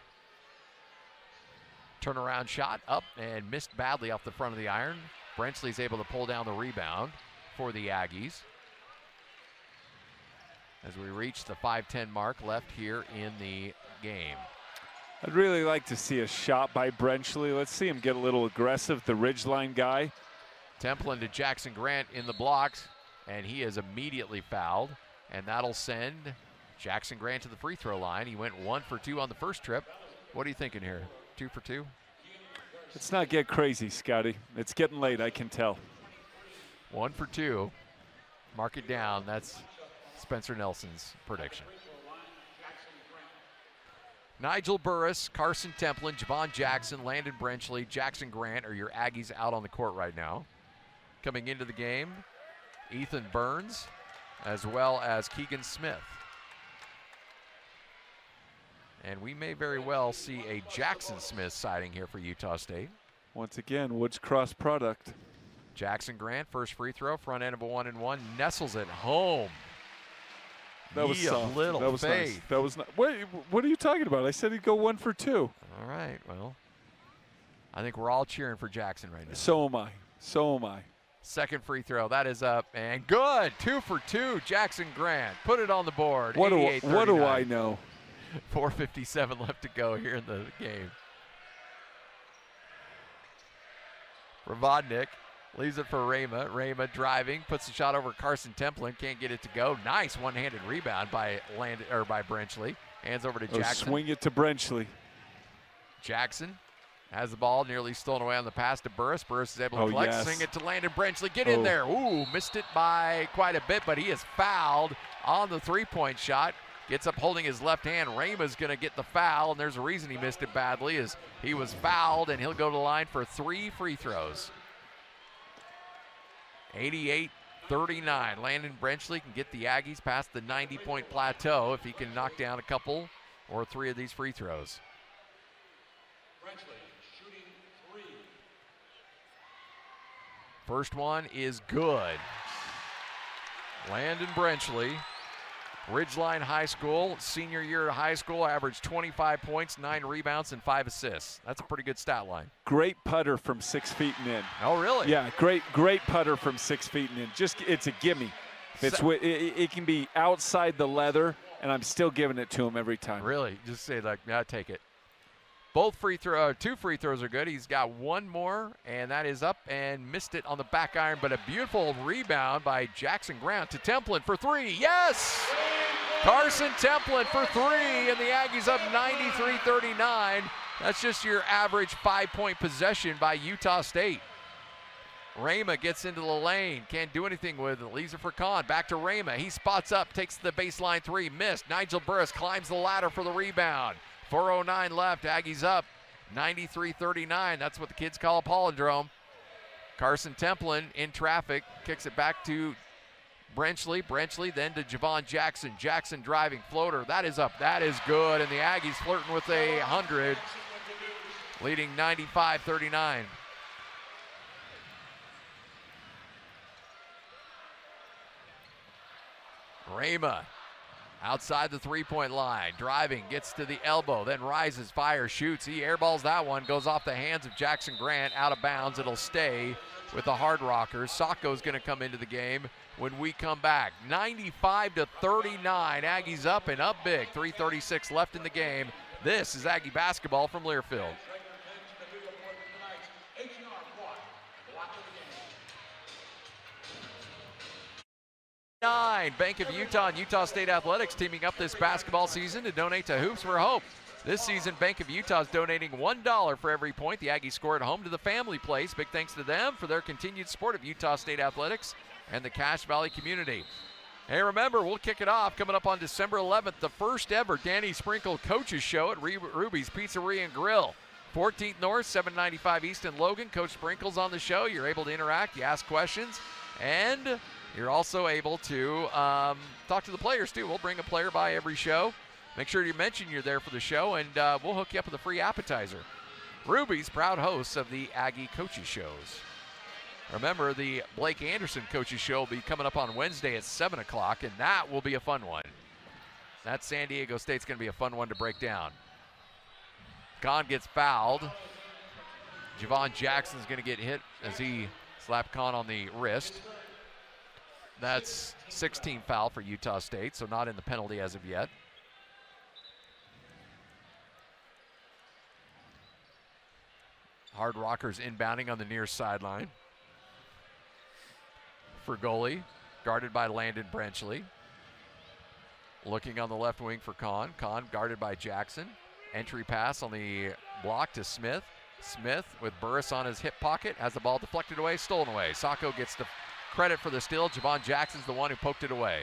Turnaround shot up and missed badly off the front of the iron. Brenchley's able to pull down the rebound for the Aggies. As we reach the 5:10 mark left here in the game. I'd really like to see a shot by Brenchley. Let's see him get a little aggressive, the ridgeline guy. Templin to Jackson Grant in the blocks, and he is immediately fouled, and that'll send Jackson Grant to the free throw line. He went 1 for 2 on the first trip. What are you thinking here? 2 for 2? Let's not get crazy, Scotty. It's getting late, I can tell. 1 for 2. Mark it down. That's Spencer Nelson's prediction. Nigel Burris, Carson Templin, Javon Jackson, Landon Brenchley, Jackson Grant are your Aggies out on the court right now. Coming into the game, Ethan Burns, as well as Keegan Smith. And we may very well see a Jackson Smith sighting here for Utah State. Once again, Woods Cross product. Jackson Grant, first free throw, front end of a 1-and-1, nestles it home. That was soft. Little that was faith. nice. That was not. Wait, what are you talking about? I said he'd go 1 for 2. All right, well, I think we're all cheering for Jackson right now. So am I. So am I. Second free throw, that is up and good. 2 for 2, Jackson Grant. Put it on the board. What do I know? 4:57 left to go here in the game. Ravodnik leaves it for Rama. Rama driving, puts the shot over Carson Templin, can't get it to go. Nice one-handed rebound by Brenchley. Hands over to Jackson. Swing it to Brenchley. Jackson has the ball, nearly stolen away on the pass to Burris. Burris is able to collect, swing it to Landon Brenchley. Get in there. Ooh, missed it by quite a bit, but he is fouled on the three-point shot. Gets up holding his left hand. Rama's going to get the foul, and there's a reason he missed it badly, is he was fouled, and he'll go to the line for 3 free throws. 88-39. Landon Brenchley can get the Aggies past the 90-point plateau if he can knock down a couple or 3 of these free throws. Brenchley shooting 3. First one is good. Landon Brenchley, Ridgeline High School, senior year of high school, averaged 25 points, 9 rebounds, and 5 assists. That's a pretty good stat line. Great putter from 6 feet and in. Oh, really? Yeah, great putter from 6 feet and in. Just, it's a gimme. It can be outside the leather, and I'm still giving it to him every time. Really? Just say, like, yeah, take it. Both 2 free throws are good. He's got 1 more, and that is up and missed it on the back iron, but a beautiful rebound by Jackson Grant to Templin for 3. Yes! Carson Templin for 3, and the Aggies up 93-39. That's just your average 5-point possession by Utah State. Rama gets into the lane, can't do anything with it, leaves it for Kahn. Back to Rama, he spots up, takes the baseline 3, missed. Nigel Burris climbs the ladder for the rebound. 4:09 left, Aggies up 93-39. That's what the kids call a palindrome. Carson Templin in traffic, kicks it back to Brenchley. Brenchley then to Javon Jackson. Jackson driving, floater, that is up, that is good. And the Aggies flirting with 100, leading 95-39. Rama outside the 3-point line, driving, gets to the elbow, then rises, fires, shoots. He airballs that one, goes off the hands of Jackson Grant, out of bounds. It'll stay with the Hard Rockers. Sacco's going to come into the game when we come back. 95-39, Aggies up and up big. 3:36 left in the game. This is Aggie basketball from Learfield. Bank of Utah and Utah State Athletics teaming up this basketball season to donate to Hoops for Hope. This season, Bank of Utah is donating $1 for every point the Aggies score at home to the Family Place. Big thanks to them for their continued support of Utah State Athletics and the Cache Valley community. Hey, remember, we'll kick it off coming up on December 11th, the first ever Danny Sprinkle Coaches Show at Ruby's Pizzeria and Grill. 14th North, 795 East in Logan. Coach Sprinkle's on the show. You're able to interact, you ask questions, and you're also able to talk to the players, too. We'll bring a player by every show. Make sure you mention you're there for the show, and we'll hook you up with a free appetizer. Ruby's proud hosts of the Aggie Coaches Shows. Remember, the Blake Anderson Coaches Show will be coming up on Wednesday at 7 o'clock, and that will be a fun one. That San Diego State's going to be a fun one to break down. Kahn gets fouled. Javon Jackson's going to get hit as he slapped Kahn on the wrist. That's 16 foul for Utah State, so not in the penalty as of yet. Hard Rockers inbounding on the near sideline. For goalie, guarded by Landon Brenchley. Looking on the left wing for Kahn. Kahn guarded by Jackson. Entry pass on the block to Smith. Smith with Burris on his hip pocket, has the ball deflected away, stolen away. Sacco gets the credit for the steal. Javon Jackson's the one who poked it away.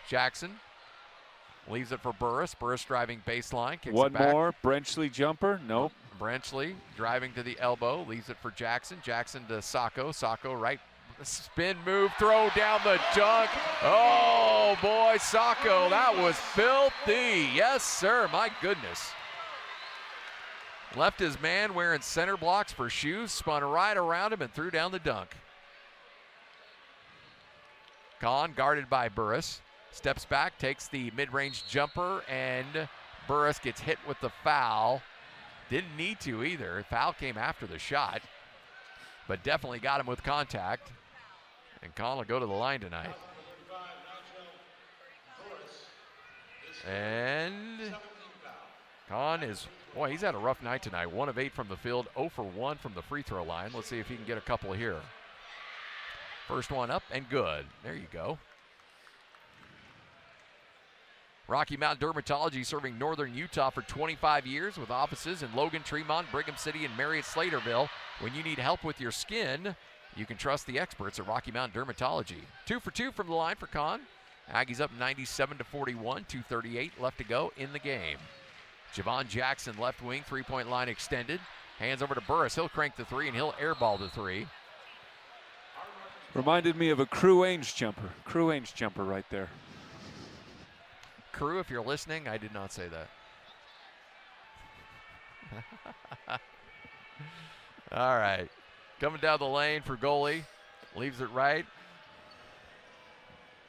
Jackson leaves it for Burris. Burris driving baseline, kicks One it back. more, Brenchley jumper, nope. Brenchley driving to the elbow, leaves it for Jackson. Jackson to Sacco. Sacco right, spin move, throw down the dunk. Oh boy, Sacco, that was filthy. Yes, sir, my goodness. Left his man wearing center blocks for shoes, spun right around him and threw down the dunk. Kahn guarded by Burris. Steps back, takes the mid-range jumper, and Burris gets hit with the foul. Didn't need to either. Foul came after the shot, but definitely got him with contact. And Kahn will go to the line tonight. And Kahn is, boy, he's had a rough night tonight. 1 of 8 from the field, 0 for 1 from the free throw line. Let's see if he can get a couple here. First one up and good. There you go. Rocky Mountain Dermatology, serving northern Utah for 25 years with offices in Logan, Tremont, Brigham City, and Marriott Slaterville. When you need help with your skin, you can trust the experts at Rocky Mountain Dermatology. 2 for 2 from the line for Kahn. Aggies up 97-41, 2:38 left to go in the game. Javon Jackson, left wing, three-point line extended. Hands over to Burris. He'll crank the three, and he'll airball the three. Reminded me of a Crew Ainge jumper. Crew Ainge jumper right there. Crew, if you're listening, I did not say that. All right. Coming down the lane for goalie. Leaves it right.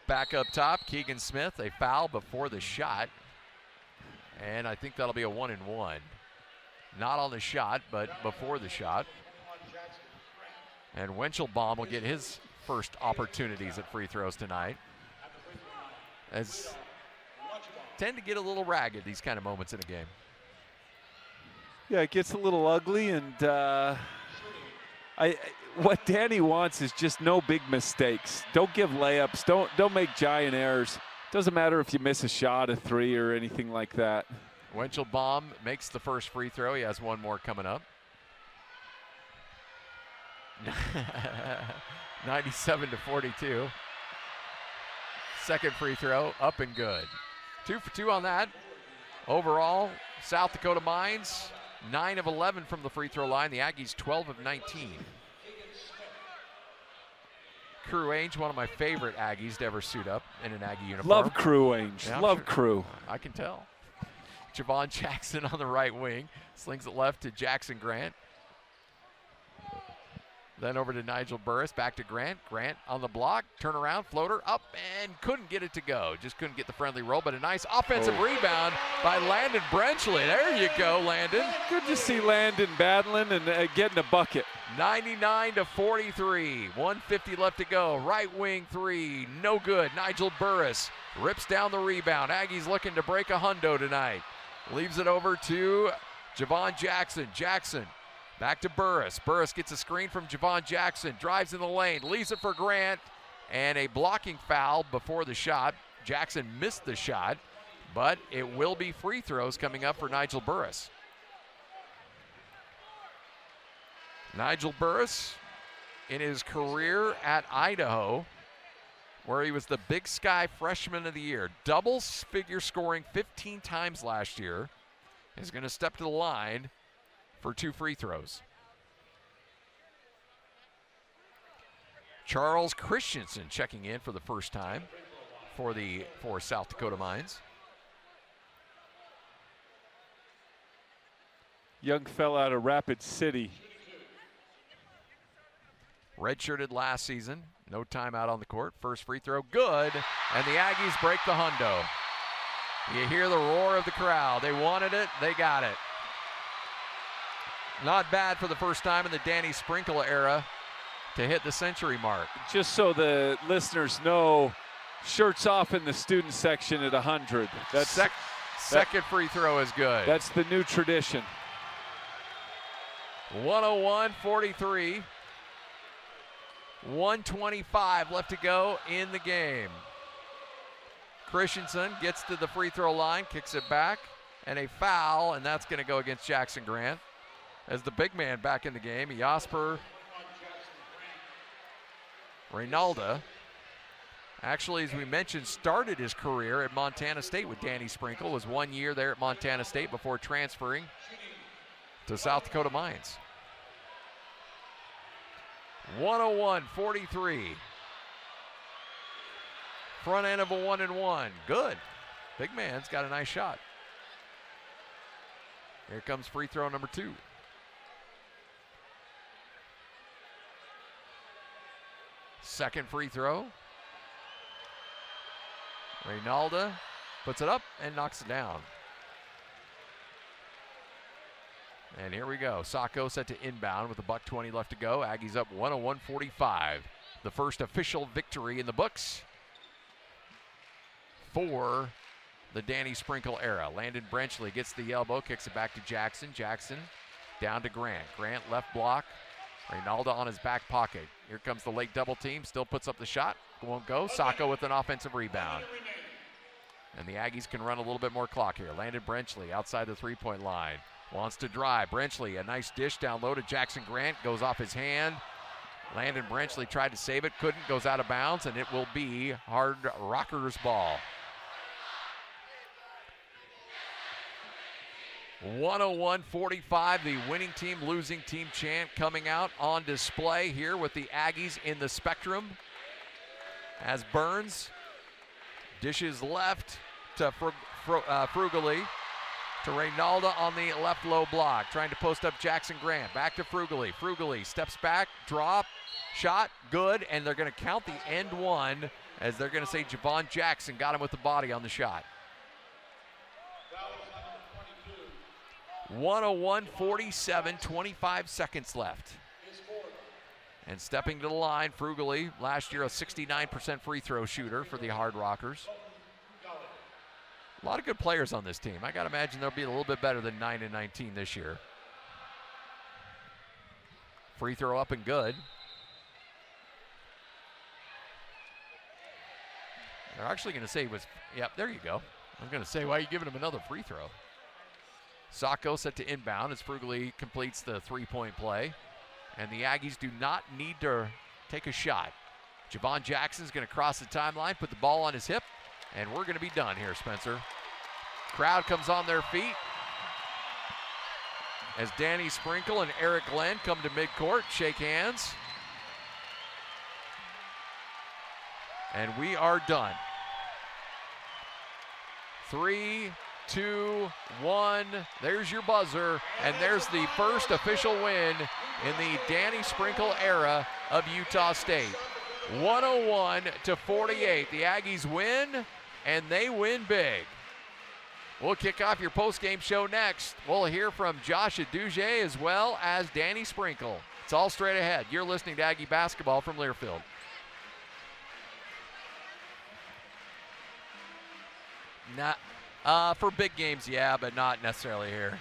Back up top, Keegan Smith. A foul before the shot. And I think that'll be a 1-and-1. Not on the shot, but before the shot. And Wenchelbaum will get his first opportunities at free throws tonight. As tend to get a little ragged, these kind of moments in a game. Yeah, it gets a little ugly, and what Danny wants is just no big mistakes. Don't give layups. Don't make giant errors. Doesn't matter if you miss a shot, a three, or anything like that. Wenchelbaum makes the first free throw. He has one more coming up. 97-42. Second free throw, up and good. 2 for 2 on that. Overall, South Dakota Mines, 9 of 11 from the free throw line. The Aggies, 12 of 19. Crew Ainge, one of my favorite Aggies to ever suit up in an Aggie uniform. Love Crew Ainge. Yeah, Love sure. Crew. I can tell. Javon Jackson on the right wing. Slings it left to Jackson Grant. Then over to Nigel Burris, back to Grant. Grant on the block, turnaround, floater, up, and couldn't get it to go. Just couldn't get the friendly roll, but a nice offensive rebound by Landon Brenchley. There you go, Landon. Good to see Landon battling and getting a bucket. 99-43, 150 left to go. Right wing three, no good. Nigel Burris rips down the rebound. Aggies looking to break a hundo tonight. Leaves it over to Javon Jackson. Jackson back to Burris. Burris gets a screen from Javon Jackson, drives in the lane, leaves it for Grant, and a blocking foul before the shot. Jackson missed the shot, but it will be free throws coming up for Nigel Burris. Nigel Burris, in his career at Idaho, where he was the Big Sky Freshman of the Year, double figure scoring 15 times last year, is going to step to the line for 2 free throws. Charles Christensen checking in for the first time for South Dakota Mines. Young fella out of Rapid City. Redshirted last season, no timeout on the court. First free throw, good, and the Aggies break the hundo. You hear the roar of the crowd. They wanted it, they got it. Not bad for the first time in the Danny Sprinkle era to hit the century mark. Just so the listeners know, shirts off in the student section at 100. Second free throw is good. That's the new tradition. 101-43. 1:25 left to go in the game. Christensen gets to the free throw line, kicks it back, and a foul, and that's going to go against Jackson Grant. As the big man back in the game, Jasper Reynalda, actually, as we mentioned, started his career at Montana State with Danny Sprinkle, was 1 year there at Montana State before transferring to South Dakota Mines. 101-43. Front end of a 1-and-1. Good. Big man's got a nice shot. Here comes free throw number 2. Second free throw. Reynalda puts it up and knocks it down. And here we go. Sacco set to inbound with $1:20 left to go. Aggies up 101-45. The first official victory in the books for the Danny Sprinkle era. Landon Brenchley gets the elbow, kicks it back to Jackson. Jackson down to Grant. Grant left block. Reynalda on his back pocket. Here comes the late double team. Still puts up the shot. Won't go. Sacco with an offensive rebound. And the Aggies can run a little bit more clock here. Landon Brenchley outside the three-point line. Wants to drive. Brenchley, a nice dish down low to Jackson Grant. Goes off his hand. Landon Brenchley tried to save it. Couldn't. Goes out of bounds. And it will be Hard Rockers ball. 101-45, the winning team, losing team chant coming out on display here with the Aggies in the spectrum. As Burns dishes left to Frugally, to Reynalda on the left low block, trying to post up Jackson Grant. Back to Frugally. Frugally steps back, drop, shot, good, and they're going to count the end one as they're going to say Javon Jackson got him with the body on the shot. 101-47, 25 seconds left. And stepping to the line, Frugally, last year a 69% free throw shooter for the Hard Rockers. A lot of good players on this team. I got to imagine they'll be a little bit better than 9-19 this year. Free throw up and good. They're actually going to say yep, there you go. I'm going to say, why are you giving him another free throw? Sacco set to inbound as Frugally completes the three-point play. And the Aggies do not need to take a shot. Javon Jackson's going to cross the timeline, put the ball on his hip, and we're going to be done here, Spencer. Crowd comes on their feet as Danny Sprinkle and Eric Glenn come to midcourt, shake hands. And we are done. 3, 2, 1, there's your buzzer, and there's the first official win in the Danny Sprinkle era of Utah State. 101-48, the Aggies win, and they win big. We'll kick off your post-game show next. We'll hear from Josh Adouge as well as Danny Sprinkle. It's all straight ahead. You're listening to Aggie Basketball from Learfield. For big games, yeah, but not necessarily here.